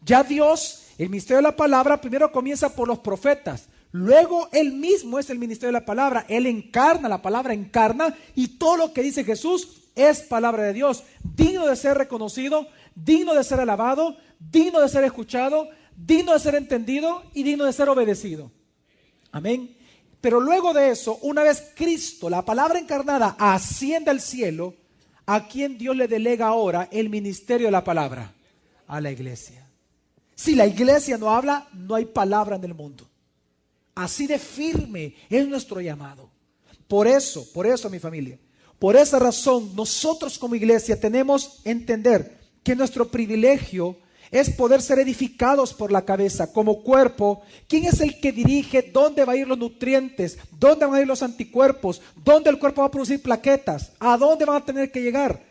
Ya Dios, el ministerio de la palabra primero comienza por los profetas. Luego Él mismo es el ministerio de la palabra. Él encarna, la palabra encarna, y todo lo que dice Jesús es palabra de Dios, digno de ser reconocido, digno de ser alabado, digno de ser escuchado, digno de ser entendido y digno de ser obedecido. Amén. Pero luego de eso, una vez Cristo, la palabra encarnada, asciende al cielo, ¿a quién Dios le delega ahora el ministerio de la palabra? A la iglesia. Si la iglesia no habla, no hay palabra en el mundo. Así de firme es nuestro llamado. Por eso, mi familia, por esa razón, nosotros como iglesia tenemos que entender que nuestro privilegio es poder ser edificados por la cabeza como cuerpo. ¿Quién es el que dirige dónde van a ir los nutrientes? ¿Dónde van a ir los anticuerpos? ¿Dónde el cuerpo va a producir plaquetas? ¿A dónde van a tener que llegar?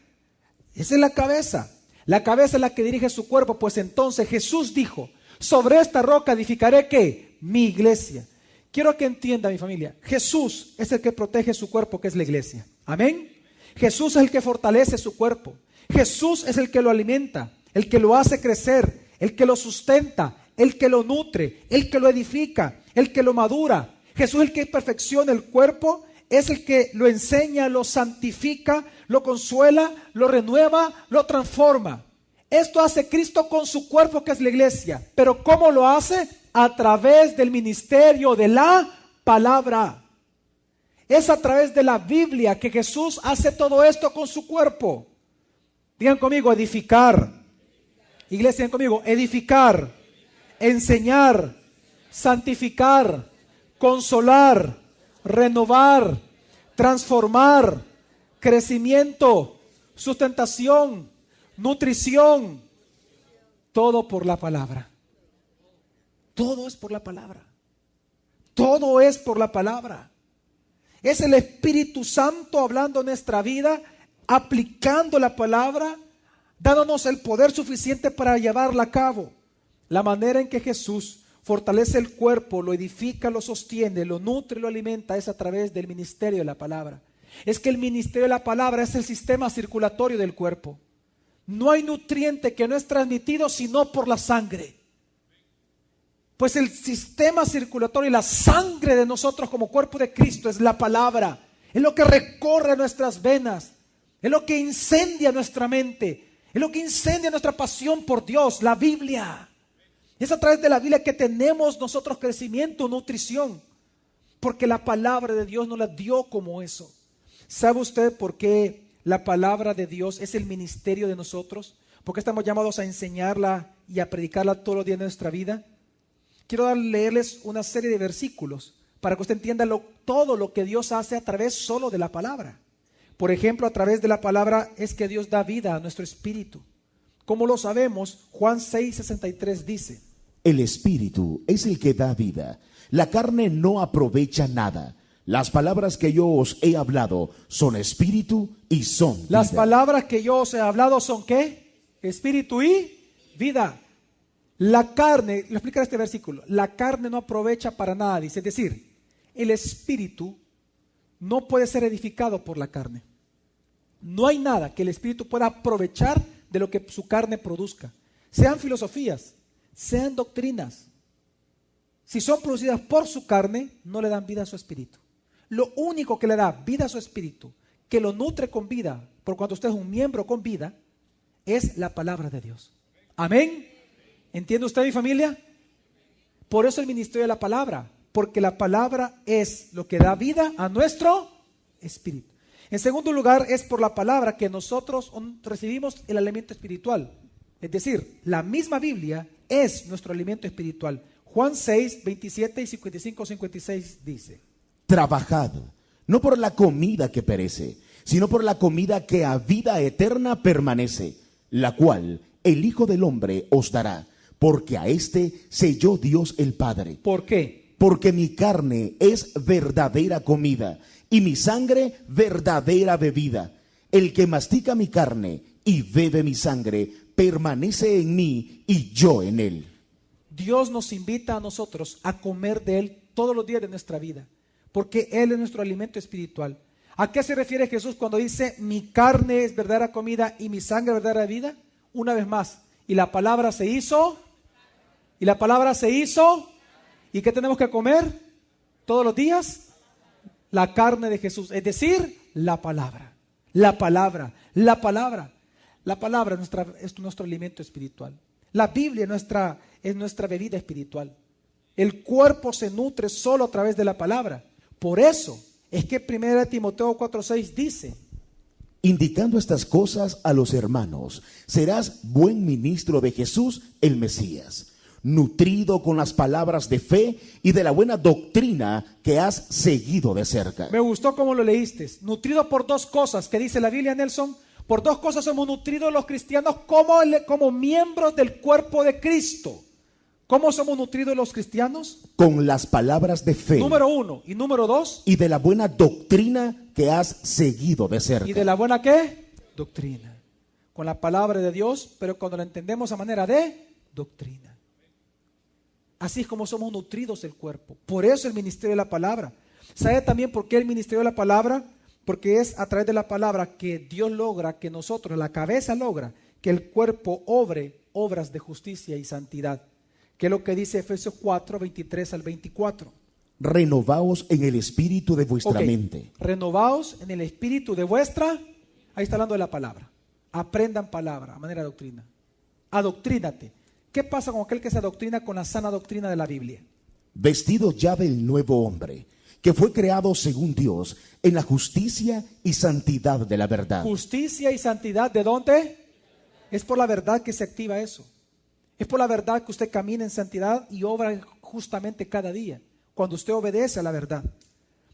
Esa es la cabeza. La cabeza es la que dirige su cuerpo. Pues entonces Jesús dijo, sobre esta roca edificaré ¿qué? Mi iglesia. Quiero que entienda mi familia, Jesús es el que protege su cuerpo, que es la iglesia. Amén. Jesús es el que fortalece su cuerpo. Jesús es el que lo alimenta, el que lo hace crecer, el que lo sustenta, el que lo nutre, el que lo edifica, el que lo madura. Jesús es el que perfecciona el cuerpo, es el que lo enseña, lo santifica, lo consuela, lo renueva, lo transforma. Esto hace Cristo con su cuerpo, que es la iglesia. Pero ¿cómo lo hace? A través del ministerio de la palabra. Es a través de la Biblia que Jesús hace todo esto con su cuerpo. Digan conmigo, edificar. Iglesia, digan conmigo, edificar, enseñar, santificar, consolar, renovar, transformar, crecimiento, sustentación, nutrición, todo por la palabra. Todo es por la palabra. Todo es por la palabra. Es el Espíritu Santo hablando en nuestra vida, aplicando la palabra, dándonos el poder suficiente para llevarla a cabo. La manera en que Jesús fortalece el cuerpo, lo edifica, lo sostiene, lo nutre, lo alimenta, es a través del ministerio de la palabra. Es que el ministerio de la palabra es el sistema circulatorio del cuerpo. No hay nutriente que no es transmitido sino por la sangre. Pues el sistema circulatorio y la sangre de nosotros como cuerpo de Cristo es la palabra. Es lo que recorre nuestras venas. Es lo que incendia nuestra mente. Es lo que incendia nuestra pasión por Dios, la Biblia. Es a través de la Biblia que tenemos nosotros crecimiento, nutrición. Porque la palabra de Dios nos la dio como eso. ¿Sabe usted por qué la palabra de Dios es el ministerio de nosotros? ¿Por qué estamos llamados a enseñarla y a predicarla todos los días de nuestra vida? Quiero leerles una serie de versículos para que usted entienda todo lo que Dios hace a través solo de la palabra. Por ejemplo, a través de la palabra es que Dios da vida a nuestro espíritu. ¿Cómo lo sabemos? Juan 6:63 dice: el espíritu es el que da vida. La carne no aprovecha nada. Las palabras que yo os he hablado son espíritu y son vida. Las palabras que yo os he hablado son ¿qué? Espíritu y vida. La carne, lo explica este versículo, la carne no aprovecha para nada, dice. Es decir, el espíritu no puede ser edificado por la carne. No hay nada que el espíritu pueda aprovechar de lo que su carne produzca. Sean filosofías, sean doctrinas, si son producidas por su carne, no le dan vida a su espíritu. Lo único que le da vida a su espíritu, que lo nutre con vida, por cuanto usted es un miembro con vida, es la palabra de Dios. Amén. ¿Entiende usted, mi familia? Por eso el ministerio de la palabra, porque la palabra es lo que da vida a nuestro espíritu. En segundo lugar, es por la palabra que nosotros recibimos el alimento espiritual. Es decir, la misma Biblia es nuestro alimento espiritual. Juan 6, 27 y 55, 56 dice: Trabajad, no por la comida que perece, sino por la comida que a vida eterna permanece, la cual el Hijo del Hombre os dará, porque a éste selló Dios el Padre. ¿Por qué? Porque mi carne es verdadera comida, y mi sangre verdadera bebida. El que mastica mi carne y bebe mi sangre, permanece en mí y yo en él. Dios nos invita a nosotros a comer de Él todos los días de nuestra vida, porque Él es nuestro alimento espiritual. ¿A qué se refiere Jesús cuando dice mi carne es verdadera comida y mi sangre verdadera vida? Una vez más, y la palabra se hizo, y la palabra se hizo, ¿y qué tenemos que comer todos los días? La carne de Jesús, es decir, la palabra, la palabra, la palabra. La palabra es nuestro alimento espiritual. La Biblia es nuestra bebida espiritual. El cuerpo se nutre solo a través de la palabra. Por eso es que 1 Timoteo 4:6 dice: indicando estas cosas a los hermanos, serás buen ministro de Jesús el Mesías, nutrido con las palabras de fe y de la buena doctrina que has seguido de cerca. Me gustó cómo lo leíste. Nutrido por dos cosas que dice la Biblia, Nelson. Por dos cosas somos nutridos los cristianos como miembros del cuerpo de Cristo. ¿Cómo somos nutridos los cristianos? Con las palabras de fe. Número uno. Y número dos. Y de la buena doctrina que has seguido de cerca. ¿Y de la buena qué? Doctrina. Con la palabra de Dios, pero cuando la entendemos a manera de doctrina. Así es como somos nutridos el cuerpo. Por eso el ministerio de la palabra. ¿Sabe también por qué el ministerio de la palabra? Porque es a través de la palabra que Dios logra que nosotros, la cabeza logra que el cuerpo obre obras de justicia y santidad. Que es lo que dice Efesios 4, 23 al 24. Renovaos en el espíritu de vuestra mente. Renovaos en el espíritu de vuestra, ahí está hablando de la palabra. Aprendan palabra, a manera de doctrina. Adoctrínate. ¿Qué pasa con aquel que se adoctrina con la sana doctrina de la Biblia? Vestidos ya del nuevo hombre, que fue creado según Dios, en la justicia y santidad de la verdad. Justicia y santidad, ¿de dónde? Es por la verdad que se activa eso. Es por la verdad que usted camina en santidad y obra justamente cada día, cuando usted obedece a la verdad.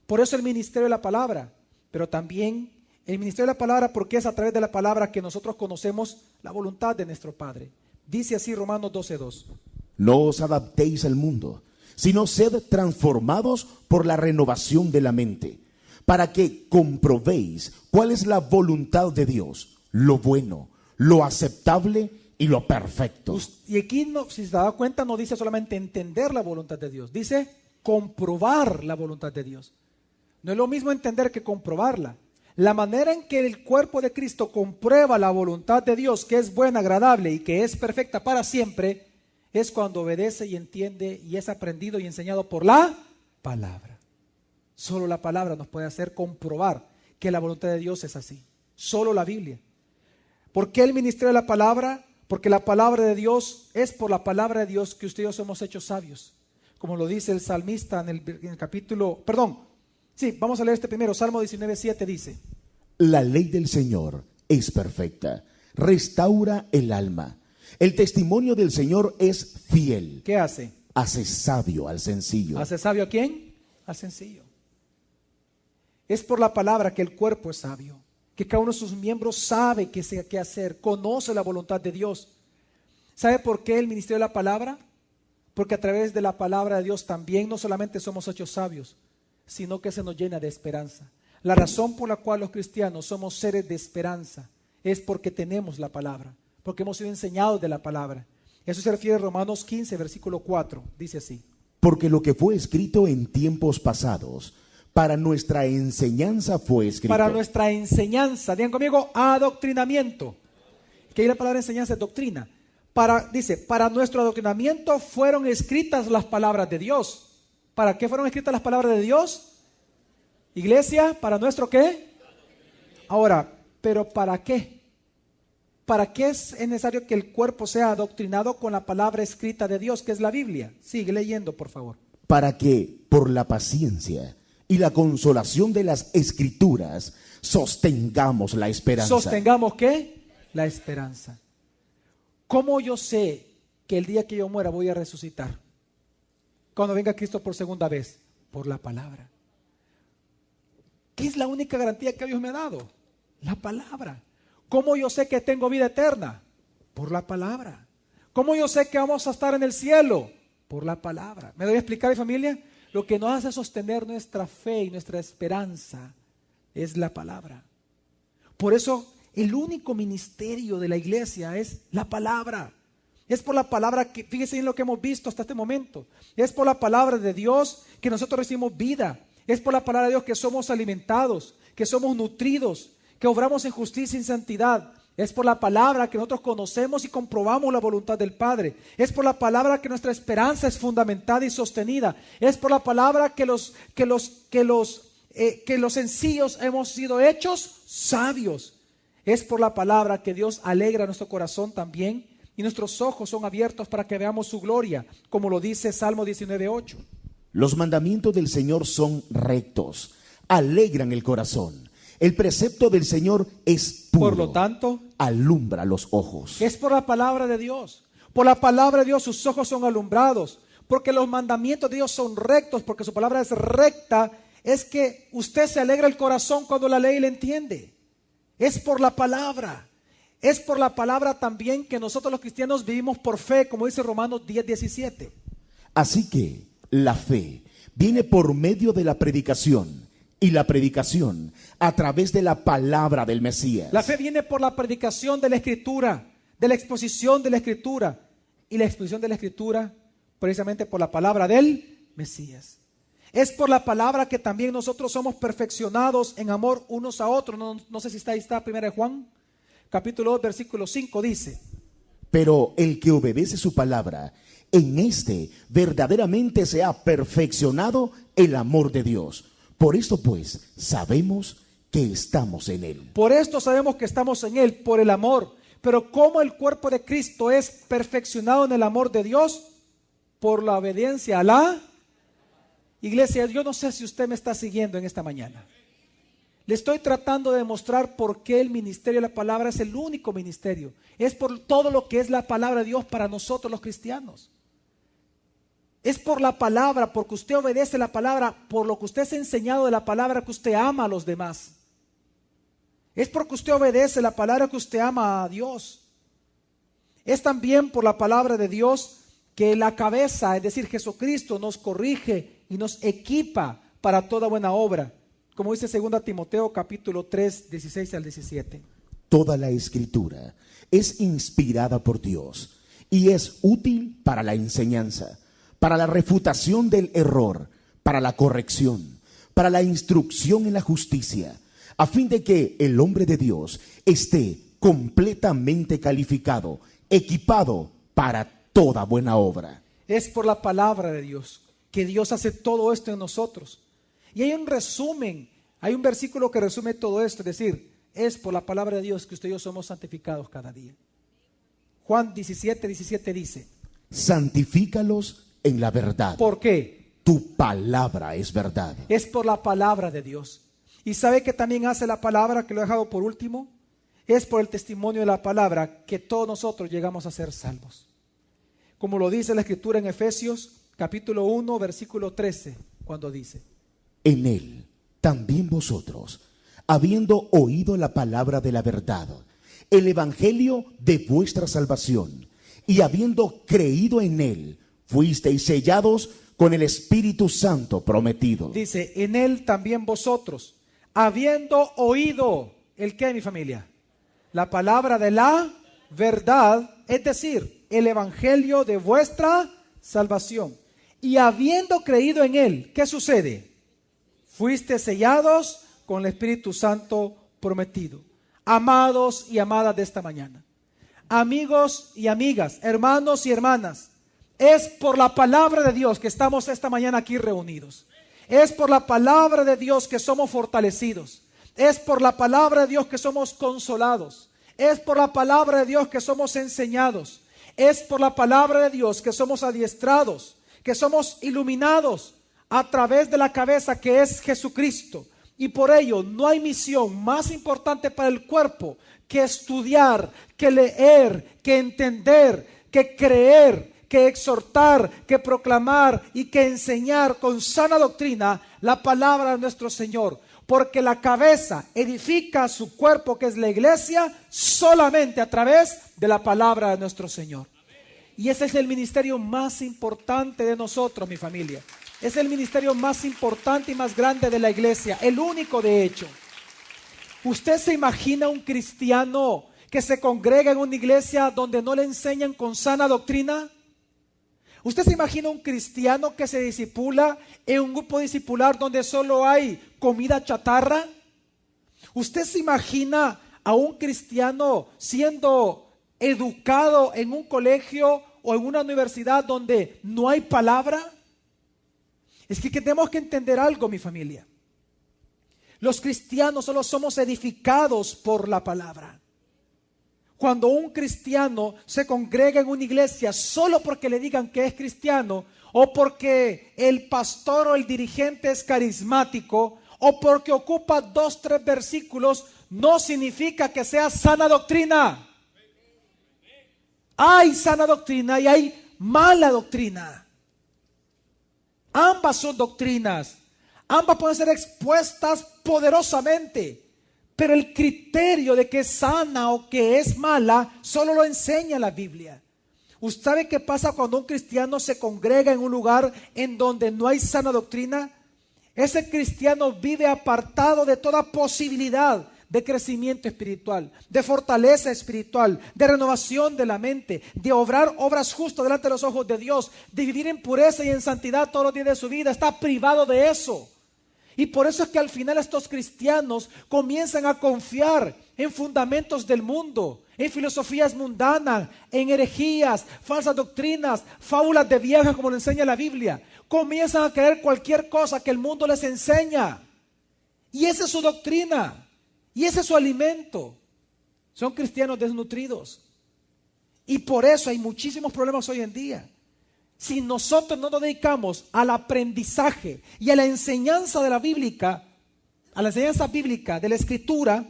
Por eso el ministerio de la palabra, pero también el ministerio de la palabra porque es a través de la palabra que nosotros conocemos la voluntad de nuestro Padre. Dice así Romanos 12:2. No os adaptéis al mundo, sino sed transformados por la renovación de la mente, para que comprobéis cuál es la voluntad de Dios, lo bueno, lo aceptable y lo perfecto. Y aquí, no, si se da cuenta, no dice solamente entender la voluntad de Dios, dice comprobar la voluntad de Dios. No es lo mismo entender que comprobarla. La manera en que el cuerpo de Cristo comprueba la voluntad de Dios, que es buena, agradable y que es perfecta para siempre, es cuando obedece y entiende y es aprendido y enseñado por la palabra. Solo la palabra nos puede hacer comprobar que la voluntad de Dios es así. Solo la Biblia. ¿Por qué el ministerio de la palabra? Porque la palabra de Dios es por la palabra de Dios que usted y yo somos hechos sabios. Como lo dice el salmista en el capítulo, vamos a leer este primero, Salmo 19:7 dice: la ley del Señor es perfecta, restaura el alma. El testimonio del Señor es fiel. ¿Qué hace? Hace sabio al sencillo. ¿Hace sabio a quién? Al sencillo. Es por la palabra que el cuerpo es sabio, que cada uno de sus miembros sabe qué hacer, conoce la voluntad de Dios. ¿Sabe por qué el ministerio de la palabra? Porque a través de la palabra de Dios también no solamente somos hechos sabios, sino que se nos llena de esperanza. La razón por la cual los cristianos somos seres de esperanza es porque tenemos la palabra, porque hemos sido enseñados de la palabra. Eso se refiere a Romanos 15, versículo 4, dice así: porque lo que fue escrito en tiempos pasados, para nuestra enseñanza fue escrito. Para nuestra enseñanza, digan conmigo, adoctrinamiento. Que ahí la palabra enseñanza es doctrina. Dice, para nuestro adoctrinamiento fueron escritas las palabras de Dios. ¿Para qué fueron escritas las palabras de Dios? Iglesia, ¿para nuestro qué? Ahora, ¿pero para qué? ¿Para qué es necesario que el cuerpo sea adoctrinado con la palabra escrita de Dios, que es la Biblia? Sigue leyendo, por favor. Para que, por la paciencia y la consolación de las Escrituras, sostengamos la esperanza. ¿Sostengamos qué? La esperanza. ¿Cómo yo sé que el día que yo muera voy a resucitar? Cuando venga Cristo por segunda vez. Por la palabra. ¿Qué es la única garantía que Dios me ha dado? La palabra. ¿Cómo yo sé que tengo vida eterna? Por la palabra. ¿Cómo yo sé que vamos a estar en el cielo? Por la palabra. ¿Me doy a explicar, mi familia? Lo que nos hace sostener nuestra fe y nuestra esperanza es la palabra. Por eso el único ministerio de la iglesia es la palabra. Es por la palabra que, fíjese en lo que hemos visto hasta este momento. Es por la palabra de Dios que nosotros recibimos vida. Es por la palabra de Dios que somos alimentados, que somos nutridos, que obramos en justicia y en santidad. Es por la palabra que nosotros conocemos y comprobamos la voluntad del Padre. Es por la palabra que nuestra esperanza es fundamentada y sostenida. Es por la palabra que los sencillos hemos sido hechos sabios. Es por la palabra que Dios alegra nuestro corazón también y nuestros ojos son abiertos para que veamos su gloria, como lo dice Salmo 19:8. Los mandamientos del Señor son rectos, alegran el corazón. El precepto del Señor es puro, por lo tanto, alumbra los ojos. Es por la palabra de Dios. Por la palabra de Dios sus ojos son alumbrados, porque los mandamientos de Dios son rectos, porque su palabra es recta. Es que usted se alegra el corazón cuando la lee y la entiende. Es por la palabra. Es por la palabra también que nosotros los cristianos vivimos por fe, como dice Romanos 10:17. Así que la fe viene por medio de la predicación, y la predicación a través de la palabra del Mesías. La fe viene por la predicación de la Escritura, de la exposición de la Escritura, y la exposición de la Escritura precisamente por la palabra del Mesías. Es por la palabra que también nosotros somos perfeccionados en amor unos a otros. No sé si ahí está 1 Juan, capítulo 2, versículo 5, dice: pero el que obedece su palabra, en este verdaderamente se ha perfeccionado el amor de Dios. Por esto pues sabemos que estamos en Él. Por esto sabemos que estamos en Él, por el amor. Pero ¿cómo el cuerpo de Cristo es perfeccionado en el amor de Dios? Por la obediencia a la iglesia. Yo no sé si usted me está siguiendo en esta mañana. Le estoy tratando de demostrar por qué el ministerio de la palabra es el único ministerio. Es por todo lo que es la palabra de Dios para nosotros los cristianos. Es por la palabra, porque usted obedece la palabra, por lo que usted es enseñado de la palabra, que usted ama a los demás. Es porque usted obedece la palabra que usted ama a Dios. Es también por la palabra de Dios que la cabeza, es decir, Jesucristo, nos corrige y nos equipa para toda buena obra. Como dice 2 Timoteo capítulo 3, 16 al 17. Toda la Escritura es inspirada por Dios y es útil para la enseñanza, para la refutación del error, para la corrección, para la instrucción en la justicia, a fin de que el hombre de Dios esté completamente calificado, equipado para toda buena obra. Es por la palabra de Dios que Dios hace todo esto en nosotros. Y hay un resumen, hay un versículo que resume todo esto, es decir, es por la palabra de Dios que usted y yo somos santificados cada día. Juan 17:17 dice: santifícalos en la verdad. ¿Por qué? Tu palabra es verdad. Es por la palabra de Dios. ¿Y sabe qué también hace la palabra, que lo he dejado por último? Es por el testimonio de la palabra que todos nosotros llegamos a ser salvos. Como lo dice la Escritura en Efesios capítulo 1, versículo 13, cuando dice: en Él también vosotros, habiendo oído la palabra de la verdad, el evangelio de vuestra salvación, y habiendo creído en Él, fuisteis sellados con el Espíritu Santo prometido. Dice: en Él también vosotros, habiendo oído, ¿el qué, mi familia? La palabra de la verdad, es decir, el evangelio de vuestra salvación. Y habiendo creído en Él, ¿qué sucede? Fuiste sellados con el Espíritu Santo prometido. Amados y amadas de esta mañana, amigos y amigas, hermanos y hermanas, es por la palabra de Dios que estamos esta mañana aquí reunidos. Es por la palabra de Dios que somos fortalecidos. Es por la palabra de Dios que somos consolados. Es por la palabra de Dios que somos enseñados. Es por la palabra de Dios que somos adiestrados, que somos iluminados a través de la cabeza que es Jesucristo. Y por ello no hay misión más importante para el cuerpo que estudiar, que leer, que entender, que creer, que exhortar, que proclamar y que enseñar con sana doctrina la palabra de nuestro Señor. Porque la cabeza edifica a su cuerpo, que es la iglesia, solamente a través de la palabra de nuestro Señor. Y ese es el ministerio más importante de nosotros, mi familia. Es el ministerio más importante y más grande de la iglesia, el único de hecho. ¿Usted se imagina un cristiano que se congrega en una iglesia donde no le enseñan con sana doctrina? ¿Usted se imagina un cristiano que se discipula en un grupo discipular donde solo hay comida chatarra? ¿Usted se imagina a un cristiano siendo educado en un colegio o en una universidad donde no hay palabra? Es que tenemos que entender algo, mi familia. Los cristianos solo somos edificados por la palabra. Cuando un cristiano se congrega en una iglesia solo porque le digan que es cristiano, o porque el pastor o el dirigente es carismático, o porque ocupa 2, 3 versículos, no significa que sea sana doctrina. Hay sana doctrina y hay mala doctrina. Ambas son doctrinas. Ambas pueden ser expuestas poderosamente. Pero el criterio de que es sana o que es mala solo lo enseña la Biblia. ¿Usted sabe qué pasa cuando un cristiano se congrega en un lugar en donde no hay sana doctrina? Ese cristiano vive apartado de toda posibilidad de crecimiento espiritual, de fortaleza espiritual, de renovación de la mente, de obrar obras justas delante de los ojos de Dios, de vivir en pureza y en santidad todos los días de su vida. Está privado de eso. Y por eso es que al final estos cristianos comienzan a confiar en fundamentos del mundo, en filosofías mundanas, en herejías, falsas doctrinas, fábulas de viejas como lo enseña la Biblia. Comienzan a creer cualquier cosa que el mundo les enseña. Y esa es su doctrina. Y ese es su alimento. Son cristianos desnutridos. Y por eso hay muchísimos problemas hoy en día. Si nosotros no nos dedicamos al aprendizaje y a la enseñanza de la bíblica, a la enseñanza bíblica de la Escritura,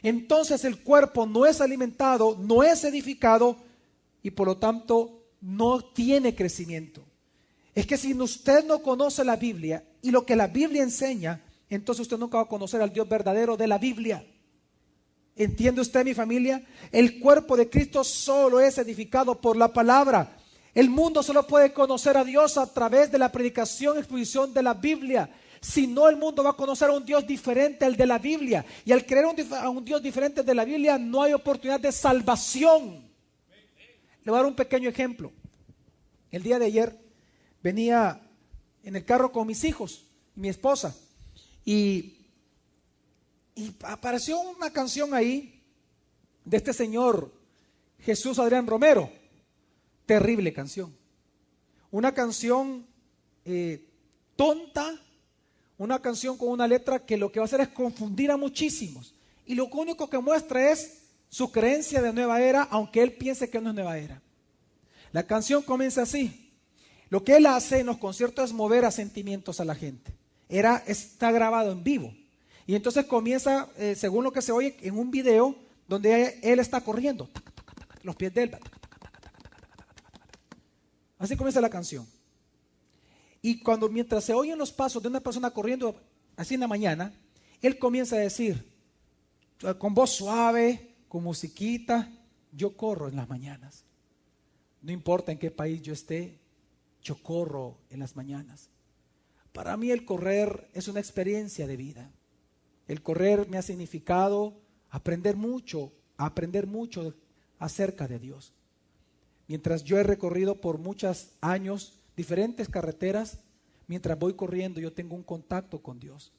entonces el cuerpo no es alimentado, no es edificado y por lo tanto no tiene crecimiento. Es que si usted no conoce la Biblia y lo que la Biblia enseña, entonces usted nunca va a conocer al Dios verdadero de la Biblia. ¿Entiende usted, mi familia? El cuerpo de Cristo solo es edificado por la palabra. El mundo solo puede conocer a Dios a través de la predicación y exposición de la Biblia. Si no, el mundo va a conocer a un Dios diferente al de la Biblia. Y al creer a un Dios diferente de la Biblia, no hay oportunidad de salvación. Le voy a dar un pequeño ejemplo. El día de ayer venía en el carro con mis hijos y mi esposa. Y apareció una canción ahí de este señor Jesús Adrián Romero. Terrible canción. Una canción tonta, una canción con una letra que lo que va a hacer es confundir a muchísimos. Y lo único que muestra es su creencia de nueva era, aunque él piense que no es nueva era. La canción comienza así. Lo que él hace en los conciertos es mover a sentimientos a la gente. Está grabado en vivo. Y entonces comienza, según lo que se oye, en un video donde él está corriendo. Los pies de él. Así comienza la canción. Y mientras se oyen los pasos de una persona corriendo así en la mañana, él comienza a decir, con voz suave, con musiquita, yo corro en las mañanas. No importa en qué país yo esté, yo corro en las mañanas. Para mí el correr es una experiencia de vida. El correr me ha significado aprender mucho acerca de Dios. Mientras yo he recorrido por muchos años diferentes carreteras, mientras voy corriendo yo tengo un contacto con Dios.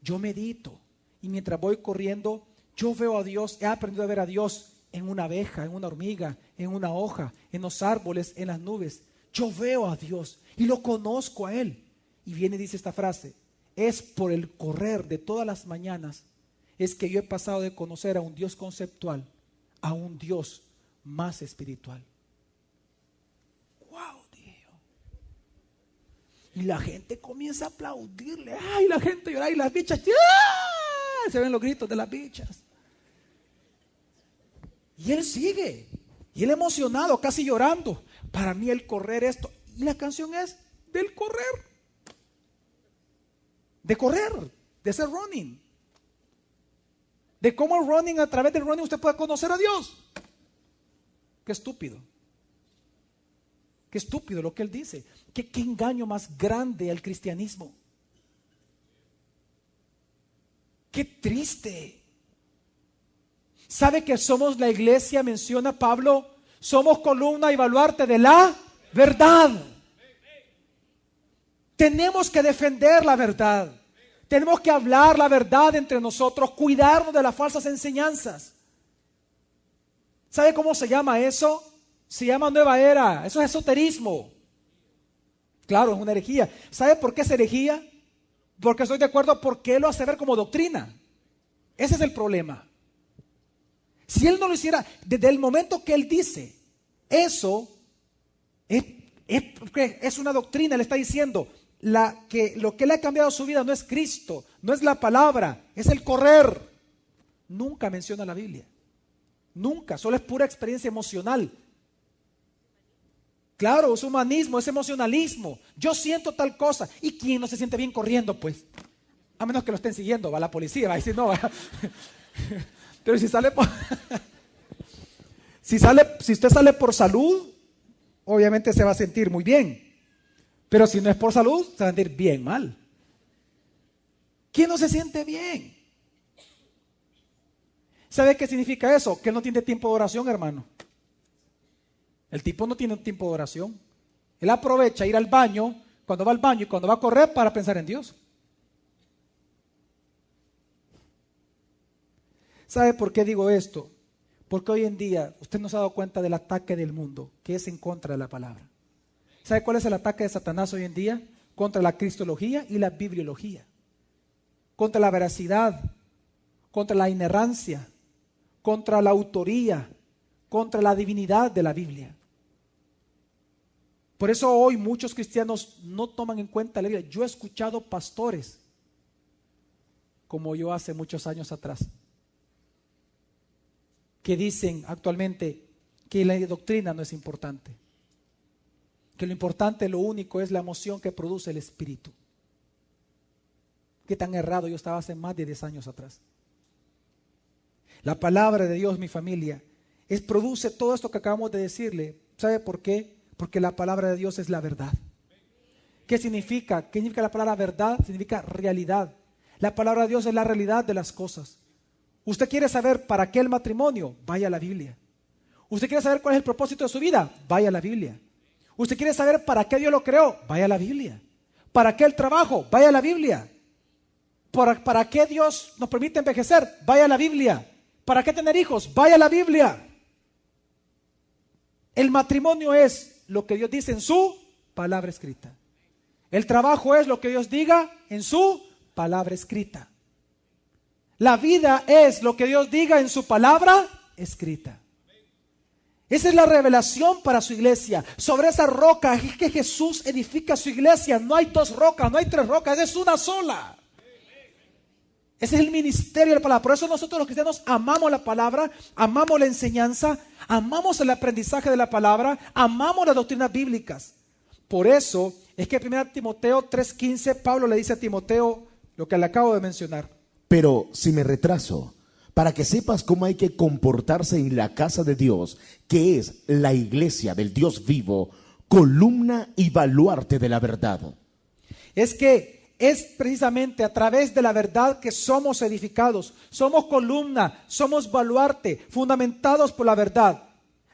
Yo medito y mientras voy corriendo yo veo a Dios, he aprendido a ver a Dios en una abeja, en una hormiga, en una hoja, en los árboles, en las nubes. Yo veo a Dios y lo conozco a Él. Y viene y dice esta frase: es por el correr de todas las mañanas es que yo he pasado de conocer a un Dios conceptual a un Dios más espiritual. ¡Wow! Dije yo. Y la gente comienza a aplaudirle. ¡Ay! La gente llora y las bichas. ¡Ah! Se ven los gritos de las bichas. Y él sigue. Y él emocionado, casi llorando. Para mí el correr esto. Y la canción es del correr. De correr. De ser running. De cómo el running, a través del running usted puede conocer a Dios. Qué estúpido. Qué estúpido lo que él dice. Qué engaño más grande al cristianismo. Qué triste. ¿Sabe que somos la iglesia? Menciona Pablo. Somos columna y baluarte de la verdad. Tenemos que defender la verdad. Tenemos que hablar la verdad entre nosotros, cuidarnos de las falsas enseñanzas. ¿Sabe cómo se llama eso? Se llama nueva era. Eso es esoterismo. Claro, es una herejía. ¿Sabe por qué es herejía? Porque estoy de acuerdo, porque él lo hace ver como doctrina. Ese es el problema. Si él no lo hiciera, desde el momento que él dice eso, es una doctrina. Le está diciendo lo que le ha cambiado su vida no es Cristo, no es la palabra, es el correr. Nunca menciona la Biblia. Nunca, solo es pura experiencia emocional. Claro, es humanismo, es emocionalismo. Yo siento tal cosa. ¿Y quién no se siente bien corriendo, pues? A menos que lo estén siguiendo, va la policía, va a decir no, va. Pero si usted sale por salud, obviamente se va a sentir muy bien. Pero si no es por salud, se va a sentir bien mal. ¿Quién no se siente bien? ¿Sabe qué significa eso? Que él no tiene tiempo de oración, hermano. El tipo no tiene tiempo de oración. Él aprovecha ir al baño, cuando va al baño y cuando va a correr, para pensar en Dios. ¿Sabe por qué digo esto? Porque hoy en día usted no se ha dado cuenta del ataque del mundo, que es en contra de la palabra. ¿Sabe cuál es el ataque de Satanás hoy en día? Contra la cristología y la bibliología. Contra la veracidad, contra la inerrancia, contra la autoría, contra la divinidad de la Biblia. Por eso hoy muchos cristianos no toman en cuenta la Biblia. Yo he escuchado pastores, como yo hace muchos años atrás, que dicen actualmente que la doctrina no es importante, que lo importante, lo único es la emoción que produce el Espíritu. Qué tan errado yo estaba hace más de 10 años atrás. La palabra de Dios, mi familia, produce todo esto que acabamos de decirle. ¿Sabe por qué? Porque la palabra de Dios es la verdad. ¿Qué significa? ¿Qué significa la palabra verdad? Significa realidad. La palabra de Dios es la realidad de las cosas. ¿Usted quiere saber para qué el matrimonio? Vaya a la Biblia. ¿Usted quiere saber cuál es el propósito de su vida? Vaya a la Biblia. ¿Usted quiere saber para qué Dios lo creó? Vaya a la Biblia. ¿Para qué el trabajo? Vaya a la Biblia. ¿Para qué Dios nos permite envejecer? Vaya a la Biblia. ¿Para qué tener hijos? Vaya a la Biblia. El matrimonio es lo que Dios dice en su palabra escrita. El trabajo es lo que Dios diga en su palabra escrita. La vida es lo que Dios diga en su palabra escrita. Esa es la revelación para su iglesia. Sobre esa roca es que Jesús edifica su iglesia. No hay dos rocas, no hay tres rocas, es una sola. Ese es el ministerio de la palabra. Por eso nosotros los cristianos amamos la palabra, amamos la enseñanza, amamos el aprendizaje de la palabra, amamos las doctrinas bíblicas. Por eso es que en 1 Timoteo 3:15 Pablo le dice a Timoteo lo que le acabo de mencionar. Pero si me retraso, para que sepas cómo hay que comportarse en la casa de Dios, que es la iglesia del Dios vivo, columna y baluarte de la verdad. Es que es precisamente a través de la verdad que somos edificados. Somos columna, somos baluarte, fundamentados por la verdad.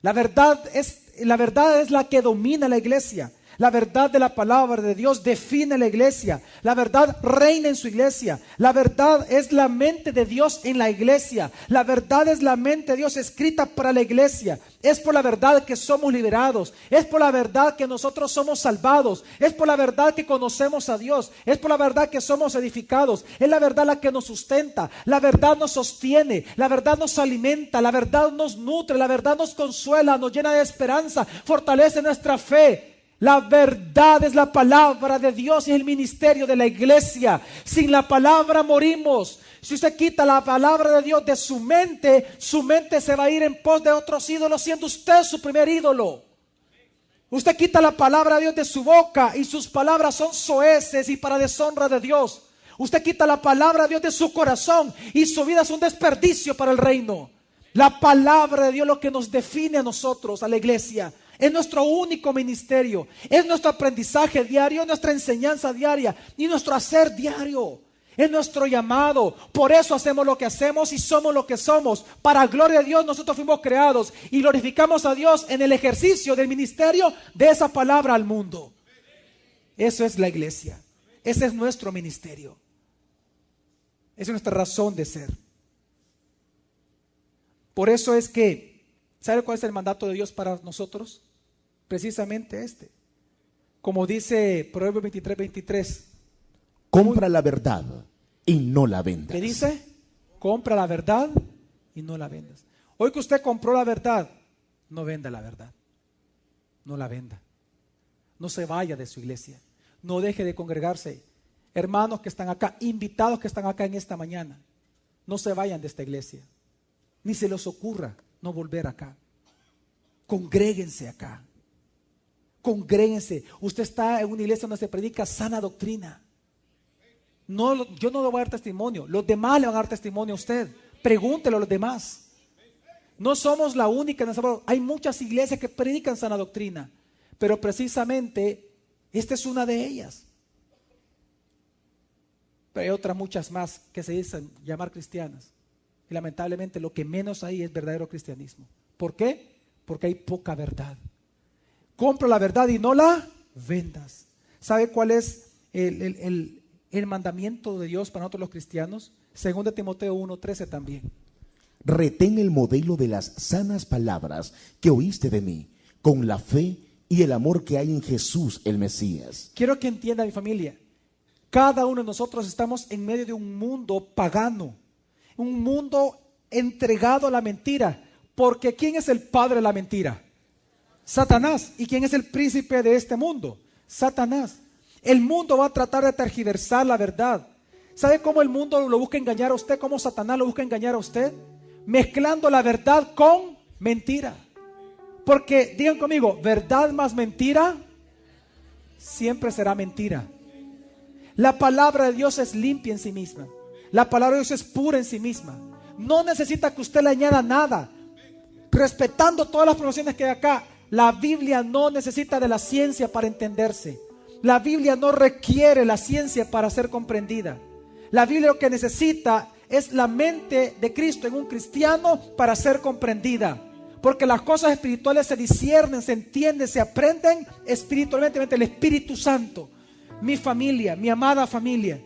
La verdad es la que domina la iglesia. La verdad de la palabra de Dios define la iglesia. La verdad reina en su iglesia. La verdad es la mente de Dios en la iglesia. La verdad es la mente de Dios escrita para la iglesia. Es por la verdad que somos liberados. Es por la verdad que nosotros somos salvados. Es por la verdad que conocemos a Dios. Es por la verdad que somos edificados. Es la verdad la que nos sustenta. La verdad nos sostiene. La verdad nos alimenta. La verdad nos nutre. La verdad nos consuela. Nos llena de esperanza. Fortalece nuestra fe. La verdad es la palabra de Dios y el ministerio de la iglesia. Sin la palabra morimos. Si usted quita la palabra de Dios de su mente se va a ir en pos de otros ídolos, siendo usted su primer ídolo. Usted quita la palabra de Dios de su boca y sus palabras son soeces y para deshonra de Dios. Usted quita la palabra de Dios de su corazón y su vida es un desperdicio para el reino. La palabra de Dios es lo que nos define a nosotros, a la iglesia. Es nuestro único ministerio. Es nuestro aprendizaje diario, es nuestra enseñanza diaria y nuestro hacer diario. Es nuestro llamado. Por eso hacemos lo que hacemos y somos lo que somos. Para gloria de Dios nosotros fuimos creados y glorificamos a Dios en el ejercicio del ministerio de esa palabra al mundo. Eso es la iglesia. Ese es nuestro ministerio. Esa es nuestra razón de ser. Por eso es que, ¿sabe cuál es el mandato de Dios para nosotros? Precisamente este. Como dice Proverbios 23:23. Compra la verdad y no la vendas. ¿Qué dice? Compra la verdad y no la vendas. Hoy que usted compró la verdad, no venda la verdad. No la venda. No se vaya de su iglesia. No deje de congregarse. Hermanos que están acá, invitados que están acá en esta mañana, no se vayan de esta iglesia. Ni se les ocurra no volver acá. Congréguense acá. Congréguense. Usted está en una iglesia donde se predica sana doctrina. No, yo no le voy a dar testimonio. Los demás le van a dar testimonio a usted. Pregúntelo a los demás. No somos la única en El Salvador. Hay muchas iglesias que predican sana doctrina. Pero precisamente esta es una de ellas. Pero hay otras muchas más que se dicen llamar cristianas. Y lamentablemente lo que menos hay es verdadero cristianismo. ¿Por qué? Porque hay poca verdad. Compra la verdad y no la vendas. ¿Sabe cuál es el mandamiento de Dios para nosotros los cristianos? 2 Timoteo 1:13 también. Retén el modelo de las sanas palabras que oíste de mí, con la fe y el amor que hay en Jesús el Mesías. Quiero que entienda mi familia. Cada uno de nosotros estamos en medio de un mundo pagano. Un mundo entregado a la mentira. Porque ¿quién es el padre de la mentira? Satanás. ¿Y quién es el príncipe de este mundo? Satanás. El mundo va a tratar de tergiversar la verdad. ¿Sabe cómo el mundo lo busca engañar a usted? ¿Cómo Satanás lo busca engañar a usted? Mezclando la verdad con mentira. Porque, digan conmigo, verdad más mentira siempre será mentira. La palabra de Dios es limpia en sí misma. La palabra de Dios es pura en sí misma. No necesita que usted le añada nada. Respetando todas las promociones que hay acá, la Biblia no necesita de la ciencia para entenderse. La Biblia no requiere la ciencia para ser comprendida. La Biblia lo que necesita es la mente de Cristo en un cristiano para ser comprendida. Porque las cosas espirituales se disciernen, se entienden, se aprenden espiritualmente mediante el Espíritu Santo. Mi familia, mi amada familia.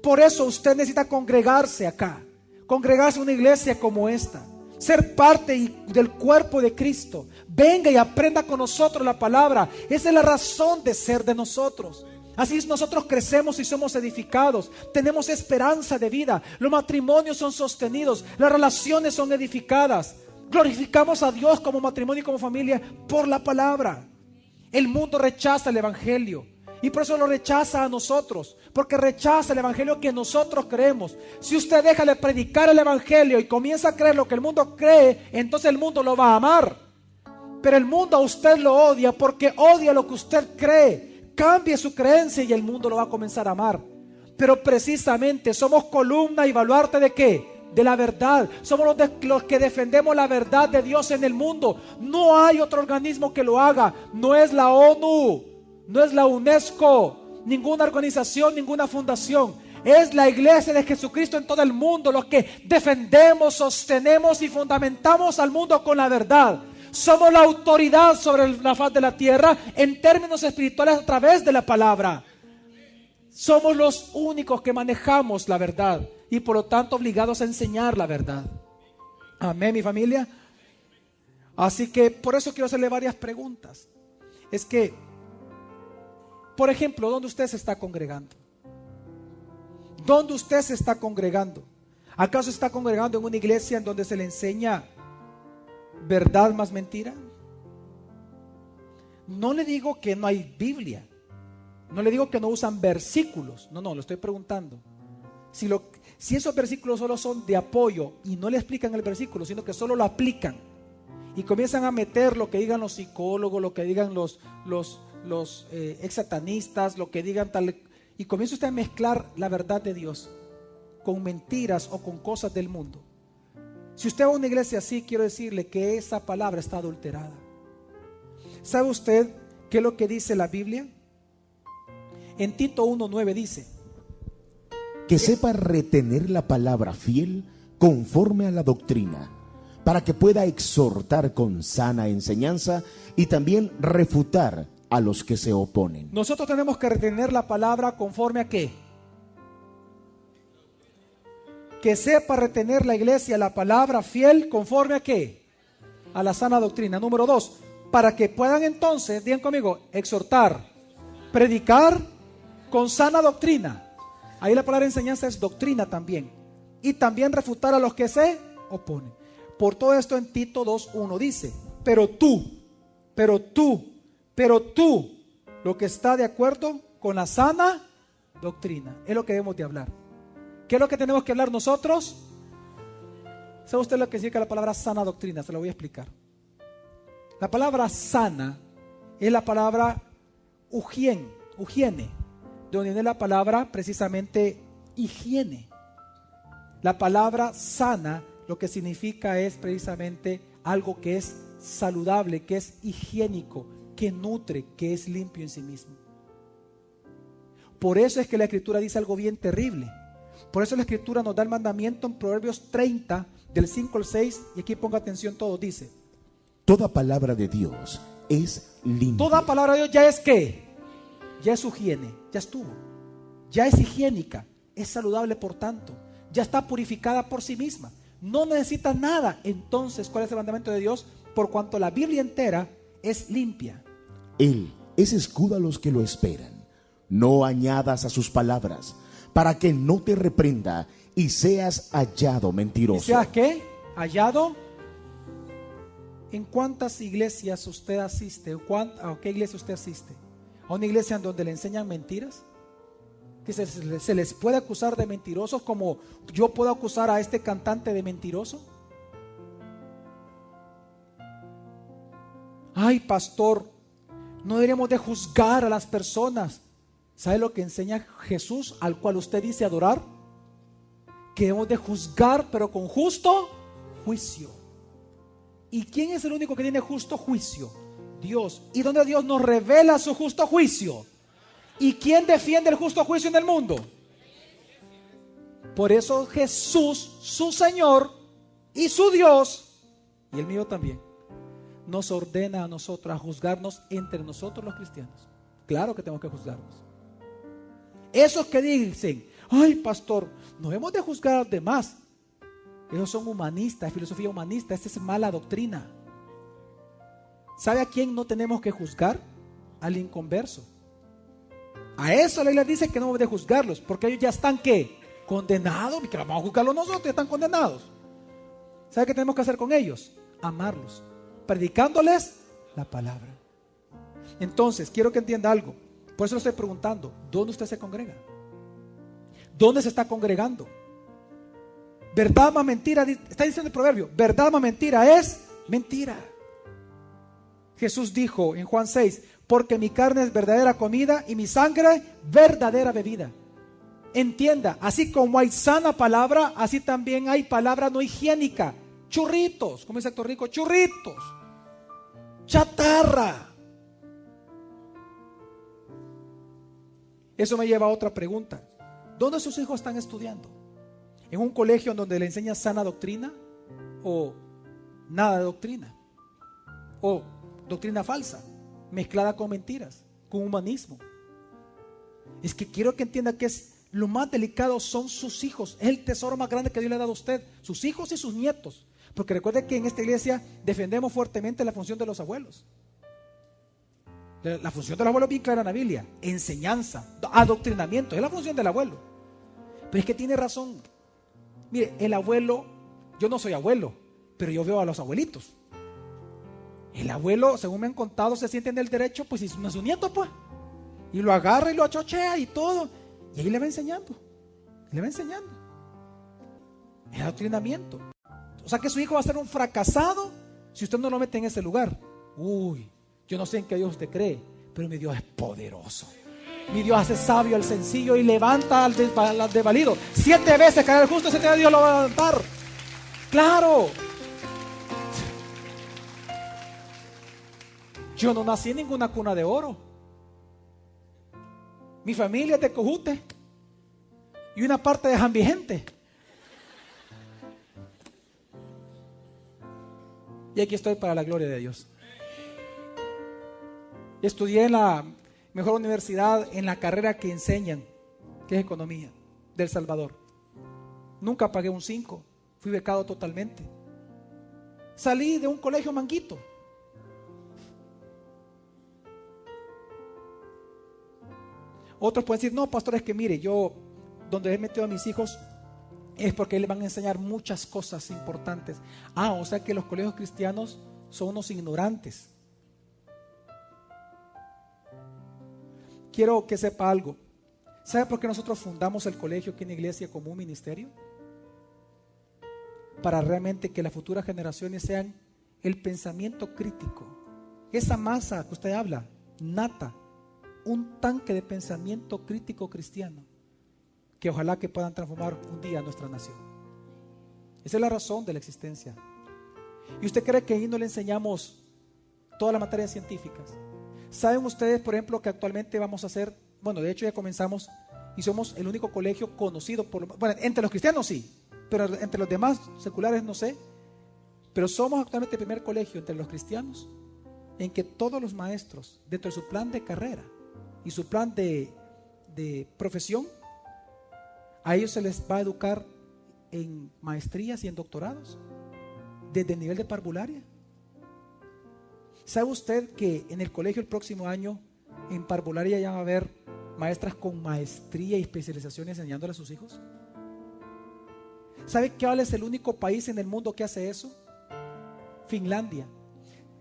Por eso usted necesita congregarse acá. Congregarse en una iglesia como esta. Ser parte del cuerpo de Cristo. Venga y aprenda con nosotros la palabra. Esa es la razón de ser de nosotros. Así es, nosotros crecemos y somos edificados. Tenemos esperanza de vida. Los matrimonios son sostenidos. Las relaciones son edificadas. Glorificamos a Dios como matrimonio y como familia por la palabra. El mundo rechaza el evangelio. Y por eso lo rechaza a nosotros, porque rechaza el evangelio que nosotros creemos. Si usted deja de predicar el evangelio y comienza a creer lo que el mundo cree, entonces el mundo lo va a amar. Pero el mundo a usted lo odia porque odia lo que usted cree. Cambie su creencia y el mundo lo va a comenzar a amar. Pero precisamente somos columna y baluarte ¿de qué? De la verdad. Somos los que defendemos la verdad de Dios en el mundo. No hay otro organismo que lo haga. No es la ONU. No es la UNESCO, ninguna organización, ninguna fundación. Es la iglesia de Jesucristo en todo el mundo los que defendemos, sostenemos y fundamentamos al mundo con la verdad. Somos la autoridad sobre la faz de la tierra en términos espirituales a través de la palabra. Somos los únicos que manejamos la verdad y por lo tanto obligados a enseñar la verdad. Amén, mi familia. Así que por eso quiero hacerle varias preguntas. Es que, por ejemplo, ¿dónde usted se está congregando? ¿Dónde usted se está congregando? ¿Acaso está congregando en una iglesia en donde se le enseña verdad más mentira? No le digo que no hay Biblia. No le digo que no usan versículos. No, lo estoy preguntando. Si esos versículos solo son de apoyo y no le explican el versículo, sino que solo lo aplican y comienzan a meter lo que digan los psicólogos, lo que digan los ex-satanistas, lo que digan tal, y comienza usted a mezclar la verdad de Dios con mentiras o con cosas del mundo. Si usted va a una iglesia así, quiero decirle que esa palabra está adulterada. ¿Sabe usted qué es lo que dice la Biblia? En Tito 1:9 dice: que sepa retener la palabra fiel conforme a la doctrina, para que pueda exhortar con sana enseñanza y también refutar a los que se oponen. Nosotros tenemos que retener la palabra conforme a ¿qué? Que sepa retener la iglesia la palabra fiel conforme a ¿qué? A la sana doctrina. Número 2, para que puedan entonces, digan conmigo, exhortar, predicar con sana doctrina. Ahí la palabra enseñanza es doctrina también. Y también refutar a los que se oponen. Por todo esto en Tito 2:1 dice: pero tú, lo que está de acuerdo con la sana doctrina, es lo que debemos de hablar. ¿Qué es lo que tenemos que hablar nosotros? ¿Sabe usted lo que significa la palabra sana doctrina? Se lo voy a explicar. La palabra sana es la palabra higiene, de donde viene la palabra precisamente higiene. La palabra sana lo que significa es precisamente algo que es saludable, que es higiénico, que nutre, que es limpio en sí mismo. Por eso es que la Escritura dice algo bien terrible. Por eso la Escritura nos da el mandamiento en Proverbios 30, del 5 al 6, y aquí ponga atención todo, dice: toda palabra de Dios es limpia. Toda palabra de Dios ya es ¿qué? Ya es higiene, ya estuvo. Ya es higiénica, es saludable por tanto. Ya está purificada por sí misma. No necesita nada. Entonces, ¿cuál es el mandamiento de Dios? Por cuanto la Biblia entera es limpia. Él es escudo a los que lo esperan. No añadas a sus palabras, para que no te reprenda y seas hallado mentiroso. ¿Y seas qué? ¿Hallado? ¿En cuántas iglesias usted asiste? ¿A qué iglesia usted asiste? ¿A una iglesia en donde le enseñan mentiras? ¿Que se les puede acusar de mentirosos como yo puedo acusar a este cantante de mentiroso? Ay, pastor, no deberíamos de juzgar a las personas. ¿Sabe lo que enseña Jesús, al cual usted dice adorar? Que debemos de juzgar, pero con justo juicio. ¿Y quién es el único que tiene justo juicio? Dios. ¿Y dónde Dios nos revela su justo juicio? ¿Y quién defiende el justo juicio en el mundo? Por eso Jesús, su Señor y su Dios, y el mío también, nos ordena a nosotros a juzgarnos entre nosotros los cristianos. Claro que tenemos que juzgarnos. Esos que dicen: ay, pastor, no hemos de juzgar a los demás, esos son humanistas, filosofía humanista, esta es mala doctrina. ¿Sabe a quién no tenemos que juzgar? Al inconverso. A eso la Biblia dice que no hemos de juzgarlos, porque ellos ya están ¿qué? Condenados. ¿Y que vamos a juzgarlos nosotros? Ya están condenados. ¿Sabe qué tenemos que hacer con ellos? Amarlos, predicándoles la palabra. Entonces, quiero que entienda algo. Por eso le estoy preguntando: ¿dónde usted se congrega? ¿Dónde se está congregando? Verdad más mentira, está diciendo el proverbio, verdad más mentira es mentira. Jesús dijo en Juan 6: porque mi carne es verdadera comida y mi sangre verdadera bebida. Entienda, así como hay sana palabra, así también hay palabra no higiénica. Churritos, como dice Héctor Rico, churritos, chatarra. Eso me lleva a otra pregunta: ¿dónde sus hijos están estudiando? ¿En un colegio en donde le enseñan sana doctrina o nada de doctrina? o doctrina falsa, mezclada con mentiras, con humanismo. Es que quiero que entienda que lo más delicado son sus hijos. Es el tesoro más grande que Dios le ha dado a usted, sus hijos y sus nietos. Porque recuerde que en esta iglesia defendemos fuertemente la función de los abuelos. La función del abuelo es bien clara en la Biblia: enseñanza, adoctrinamiento, es la función del abuelo. Pero es que tiene razón. Mire, el abuelo, yo no soy abuelo, pero yo veo a los abuelitos. El abuelo, según me han contado, se siente en el derecho, pues si no es su nieto, pues. Y lo agarra y lo achochea y todo. Y ahí le va enseñando. Le va enseñando. El adoctrinamiento. O sea que su hijo va a ser un fracasado si usted no lo mete en ese lugar. Uy, yo no sé en qué Dios usted cree, pero mi Dios es poderoso. Mi Dios hace sabio al sencillo y levanta al desvalido. 7 veces caerá el justo, 7 veces Dios lo va a levantar. Claro. Yo no nací en ninguna cuna de oro. Mi familia es de Cojute y una parte de Jambigente. Y aquí estoy para la gloria de Dios. Estudié en la mejor universidad en la carrera que enseñan, que es economía, de El Salvador. Nunca pagué un 5, fui becado totalmente. Salí de un colegio manguito. Otros pueden decir, no, pastor, es que mire, yo donde he metido a mis hijos es porque les van a enseñar muchas cosas importantes. O sea que los colegios cristianos son unos ignorantes. Quiero que sepa algo. ¿Sabe por qué nosotros fundamos el colegio aquí en la iglesia como un ministerio? Para realmente que las futuras generaciones sean el pensamiento crítico. Esa masa que usted habla, nata, un tanque de pensamiento crítico cristiano, que ojalá que puedan transformar un día nuestra nación. Esa es la razón de la existencia. ¿Y usted cree que ahí no le enseñamos todas las materias científicas? ¿Saben ustedes, por ejemplo, que actualmente vamos a hacer, bueno, de hecho ya comenzamos y somos el único colegio conocido bueno, entre los cristianos sí, pero entre los demás seculares no sé, pero somos actualmente el primer colegio entre los cristianos en que todos los maestros, dentro de su plan de carrera y su plan de profesión, a ellos se les va a educar en maestrías y en doctorados desde el nivel de parvularia. ¿Sabe usted que en el colegio el próximo año en parvularia ya va a haber maestras con maestría y especialización enseñándole a sus hijos? ¿Sabe cuál es el único país en el mundo que hace eso? Finlandia.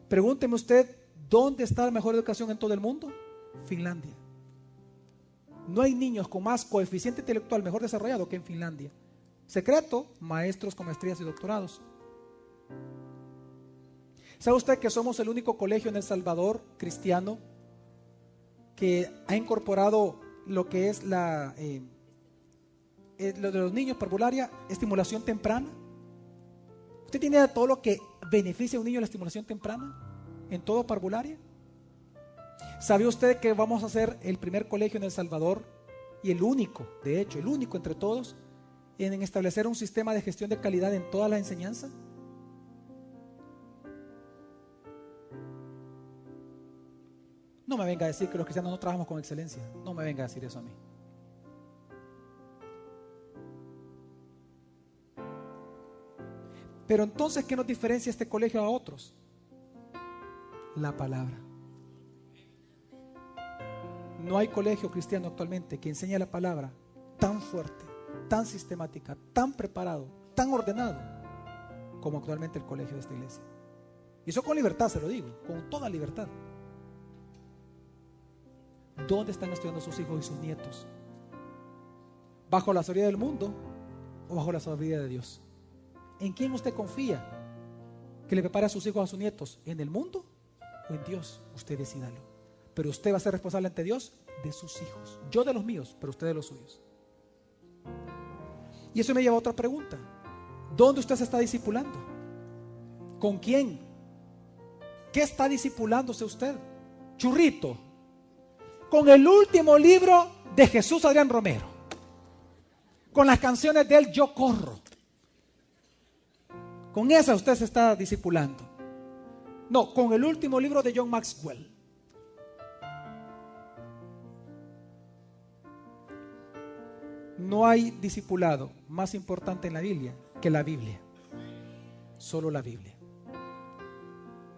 Pregúnteme usted, ¿dónde está la mejor educación en todo el mundo? Finlandia. No hay niños con más coeficiente intelectual mejor desarrollado que en Finlandia. Secreto, maestros con maestrías y doctorados. ¿Sabe usted que somos el único colegio en El Salvador cristiano que ha incorporado lo que es lo de los niños, parvularia, estimulación temprana? ¿Usted tiene todo lo que beneficia a un niño la estimulación temprana en todo parvularia? ¿Sabe usted que vamos a ser el primer colegio en El Salvador y el único, de hecho, el único entre todos en establecer un sistema de gestión de calidad en toda la enseñanza? No me venga a decir que los cristianos no trabajamos con excelencia. No me venga a decir eso a mí. Pero entonces, ¿qué nos diferencia este colegio a otros? La palabra. No hay colegio cristiano actualmente que enseñe la palabra tan fuerte, tan sistemática, tan preparado, tan ordenado como actualmente el colegio de esta iglesia. Y eso con libertad se lo digo, con toda libertad. ¿Dónde están estudiando sus hijos y sus nietos? ¿Bajo la sabiduría del mundo o bajo la sabiduría de Dios? ¿En quién usted confía que le prepare a sus hijos, a sus nietos? ¿En el mundo o en Dios? Usted decídalo. Pero usted va a ser responsable ante Dios de sus hijos. Yo de los míos, pero usted de los suyos. Y eso me lleva a otra pregunta. ¿Dónde usted se está discipulando? ¿Con quién? ¿Qué está discipulándose usted? Churrito. Con el último libro de Jesús Adrián Romero. Con las canciones de él, Yo Corro. Con esa usted se está discipulando. No, con el último libro de John Maxwell. No hay discipulado más importante en la Biblia que la Biblia. Solo la Biblia.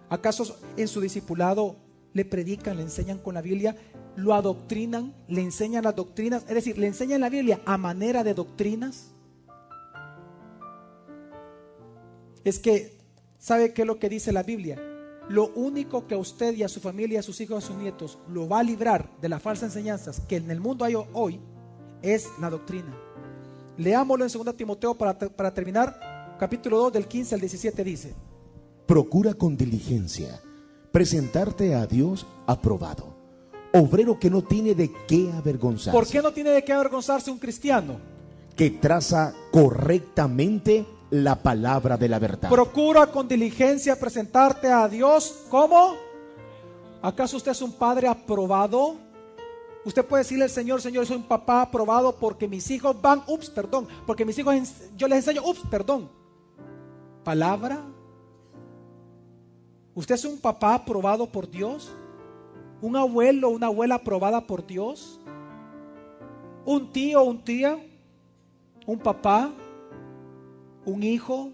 ¿Acaso en su discipulado le predican, le enseñan con la Biblia, lo adoctrinan, le enseñan las doctrinas? Es decir, le enseñan la Biblia a manera de doctrinas. Es que, ¿sabe qué es lo que dice la Biblia? Lo único que a usted y a su familia, a sus hijos y a sus nietos lo va a librar de las falsas enseñanzas que en el mundo hay hoy es la doctrina. Leámoslo en 2 Timoteo para terminar, capítulo 2 del 15 al 17 dice: procura con diligencia presentarte a Dios aprobado, obrero que no tiene de qué avergonzarse. ¿Por qué no tiene de qué avergonzarse un cristiano? Que traza correctamente la palabra de la verdad. Procura con diligencia presentarte a Dios. ¿Cómo? ¿Acaso usted es un padre aprobado? Usted puede decirle al Señor: Señor, soy un papá aprobado porque mis hijos van, porque mis hijos, yo les enseño, palabra. ¿Usted es un papá aprobado por Dios? ¿Un abuelo o una abuela aprobada por Dios? ¿Un tío o una tía? ¿Un papá? ¿Un hijo?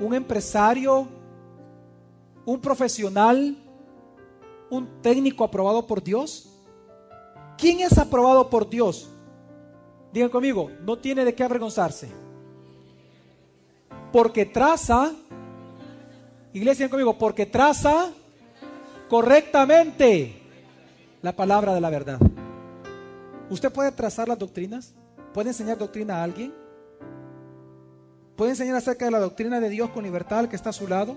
¿Un empresario? ¿Un profesional? ¿Un técnico aprobado por Dios? ¿Quién es aprobado por Dios? Digan conmigo, no tiene de qué avergonzarse. Porque traza, iglesia, digan conmigo, porque traza correctamente la palabra de la verdad. ¿Usted puede trazar las doctrinas? ¿Puede enseñar doctrina a alguien? ¿Puede enseñar acerca de la doctrina de Dios con libertad al que está a su lado?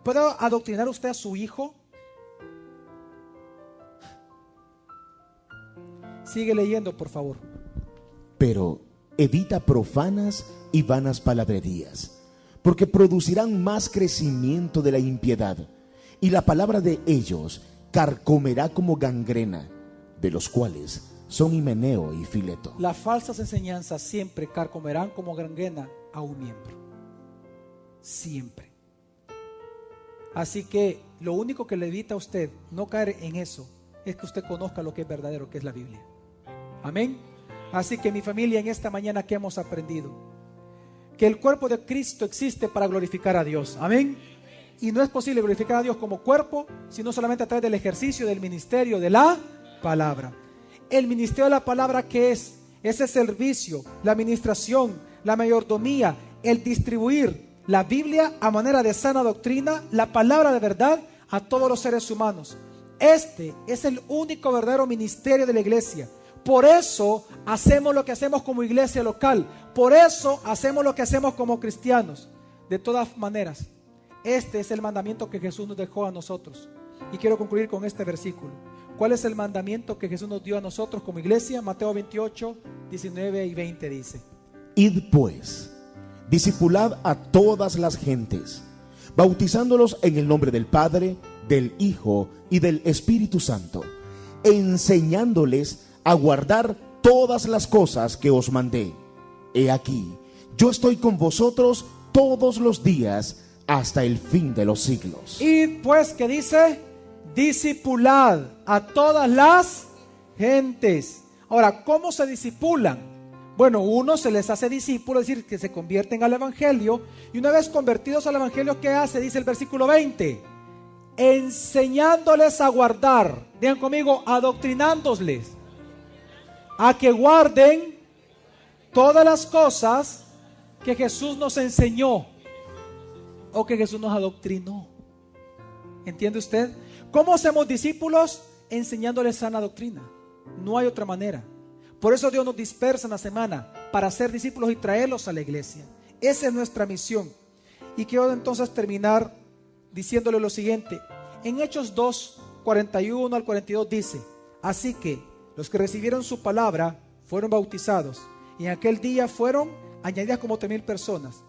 ¿Puede adoctrinar usted a su hijo? Sigue leyendo, por favor. Pero evita profanas y vanas palabrerías, porque producirán más crecimiento de la impiedad, y la palabra de ellos carcomerá como gangrena, de los cuales son Himeneo y Fileto. Las falsas enseñanzas siempre carcomerán como gangrena a un miembro. Siempre. Así que lo único que le evita a usted no caer en eso es que usted conozca lo que es verdadero, que es la Biblia. Amén. Así que mi familia, en esta mañana, ¿qué hemos aprendido? Que el cuerpo de Cristo existe para glorificar a Dios. Amén. Y no es posible glorificar a Dios como cuerpo, sino solamente a través del ejercicio del ministerio de la palabra. El ministerio de la palabra, ¿qué es? Ese servicio, la administración, la mayordomía, el distribuir la Biblia a manera de sana doctrina, la palabra de verdad a todos los seres humanos. Este es el único verdadero ministerio de la iglesia. Por eso hacemos lo que hacemos como iglesia local. Por eso hacemos lo que hacemos como cristianos. De todas maneras, este es el mandamiento que Jesús nos dejó a nosotros. Y quiero concluir con este versículo. ¿Cuál es el mandamiento que Jesús nos dio a nosotros como iglesia? Mateo 28, 19 y 20 dice: id pues, discipulad a todas las gentes, bautizándolos en el nombre del Padre, del Hijo y del Espíritu Santo, enseñándoles a guardar todas las cosas que os mandé. He aquí, yo estoy con vosotros todos los días hasta el fin de los siglos. Y pues, ¿qué dice? Discipulad a todas las gentes. Ahora, ¿cómo se discipulan? Bueno, uno se les hace discípulos, es decir, que se convierten al evangelio. Y una vez convertidos al evangelio, ¿qué hace? Dice el versículo 20: enseñándoles a guardar. Digan conmigo, adoctrinándoles a que guarden todas las cosas que Jesús nos enseñó o que Jesús nos adoctrinó. ¿Entiende usted? ¿Cómo hacemos discípulos? Enseñándoles sana doctrina. No hay otra manera. Por eso Dios nos dispersa en la semana para hacer discípulos y traerlos a la iglesia. Esa es nuestra misión. Y quiero entonces terminar diciéndole lo siguiente. En Hechos 2, 41 al 42 dice: así que los que recibieron su palabra fueron bautizados, y en aquel día fueron añadidas como 3,000 personas,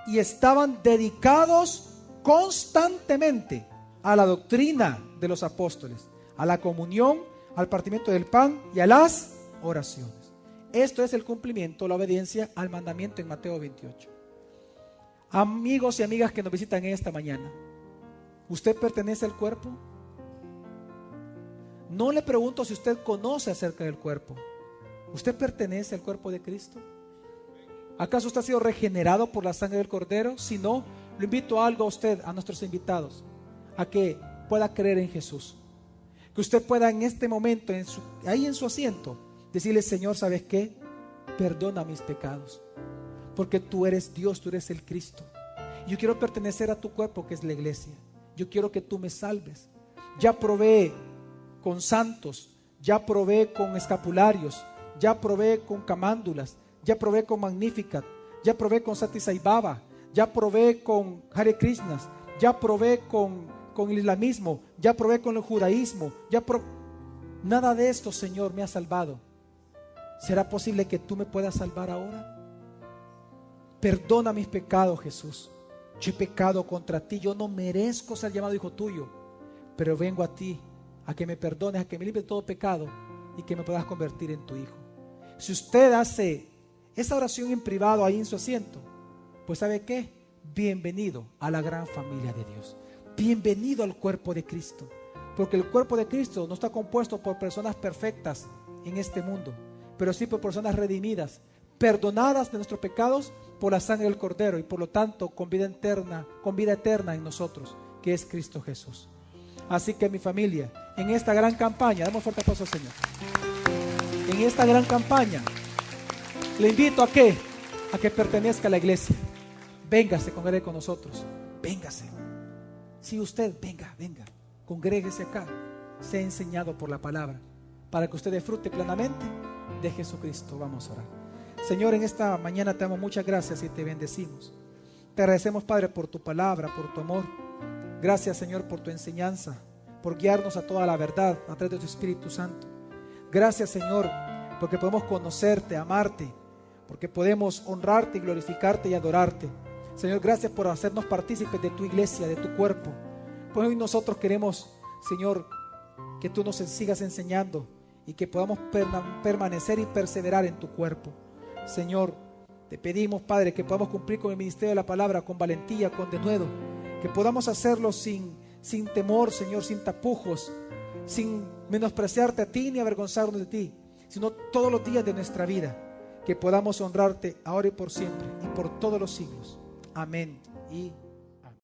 y estaban dedicados constantemente a la doctrina de los apóstoles, a la comunión, al partimiento del pan y a las oraciones. Esto es el cumplimiento, la obediencia al mandamiento en Mateo 28. Amigos y amigas que nos visitan esta mañana, ¿Usted pertenece al cuerpo? No le pregunto si usted conoce acerca del cuerpo. ¿Usted pertenece al cuerpo de Cristo? ¿Acaso usted ha sido regenerado por la sangre del Cordero? Si no, lo invito a algo a usted, a nuestros invitados, a que pueda creer en Jesús. Que usted pueda en este momento, ahí en su asiento, decirle: Señor, ¿sabes qué? Perdona mis pecados, porque tú eres Dios, tú eres el Cristo. Yo quiero pertenecer a tu cuerpo, que es la iglesia. Yo quiero que tú me salves. Ya probé con santos, ya probé con escapularios, ya probé con camándulas, ya probé con Magnificat, ya probé con Sati Sai Baba, ya probé con Hare Krishnas, ya probé con el islamismo, ya probé con el judaísmo, nada de esto, Señor, me ha salvado. ¿Será posible que tú me puedas salvar ahora? Perdona mis pecados, Jesús. Yo he pecado contra ti, yo no merezco ser llamado hijo tuyo, pero vengo a ti, a que me perdones, a que me limpies de todo pecado y que me puedas convertir en tu hijo. Si usted hace esa oración en privado ahí en su asiento, pues ¿sabe qué? Bienvenido a la gran familia de Dios. Bienvenido al cuerpo de Cristo, porque el cuerpo de Cristo no está compuesto por personas perfectas en este mundo, pero sí por personas redimidas, perdonadas de nuestros pecados por la sangre del Cordero, y por lo tanto con vida eterna en nosotros, que es Cristo Jesús. Así que mi familia, en esta gran campaña, damos fuerte aplauso al Señor. En esta gran campaña le invito a que pertenezca a la iglesia. Véngase, congregue con nosotros. Véngase. Si usted, venga, congréguese acá. Sea enseñado por la palabra, para que usted disfrute plenamente de Jesucristo. Vamos a orar. Señor, en esta mañana te damos muchas gracias y te bendecimos. Te agradecemos, Padre, por tu palabra, por tu amor. Gracias, Señor, por tu enseñanza, por guiarnos a toda la verdad a través de tu Espíritu Santo. Gracias, Señor, porque podemos conocerte, amarte, porque podemos honrarte y glorificarte y adorarte. Señor, gracias por hacernos partícipes de tu iglesia, de tu cuerpo. Pues hoy nosotros queremos, Señor, que tú nos sigas enseñando y que podamos permanecer y perseverar en tu cuerpo. Señor, te pedimos, Padre, que podamos cumplir con el ministerio de la palabra con valentía, con denuedo, que podamos hacerlo sin temor, Señor, sin tapujos, sin menospreciarte a ti ni avergonzarnos de ti, sino todos los días de nuestra vida, que podamos honrarte ahora y por siempre y por todos los siglos. Amén y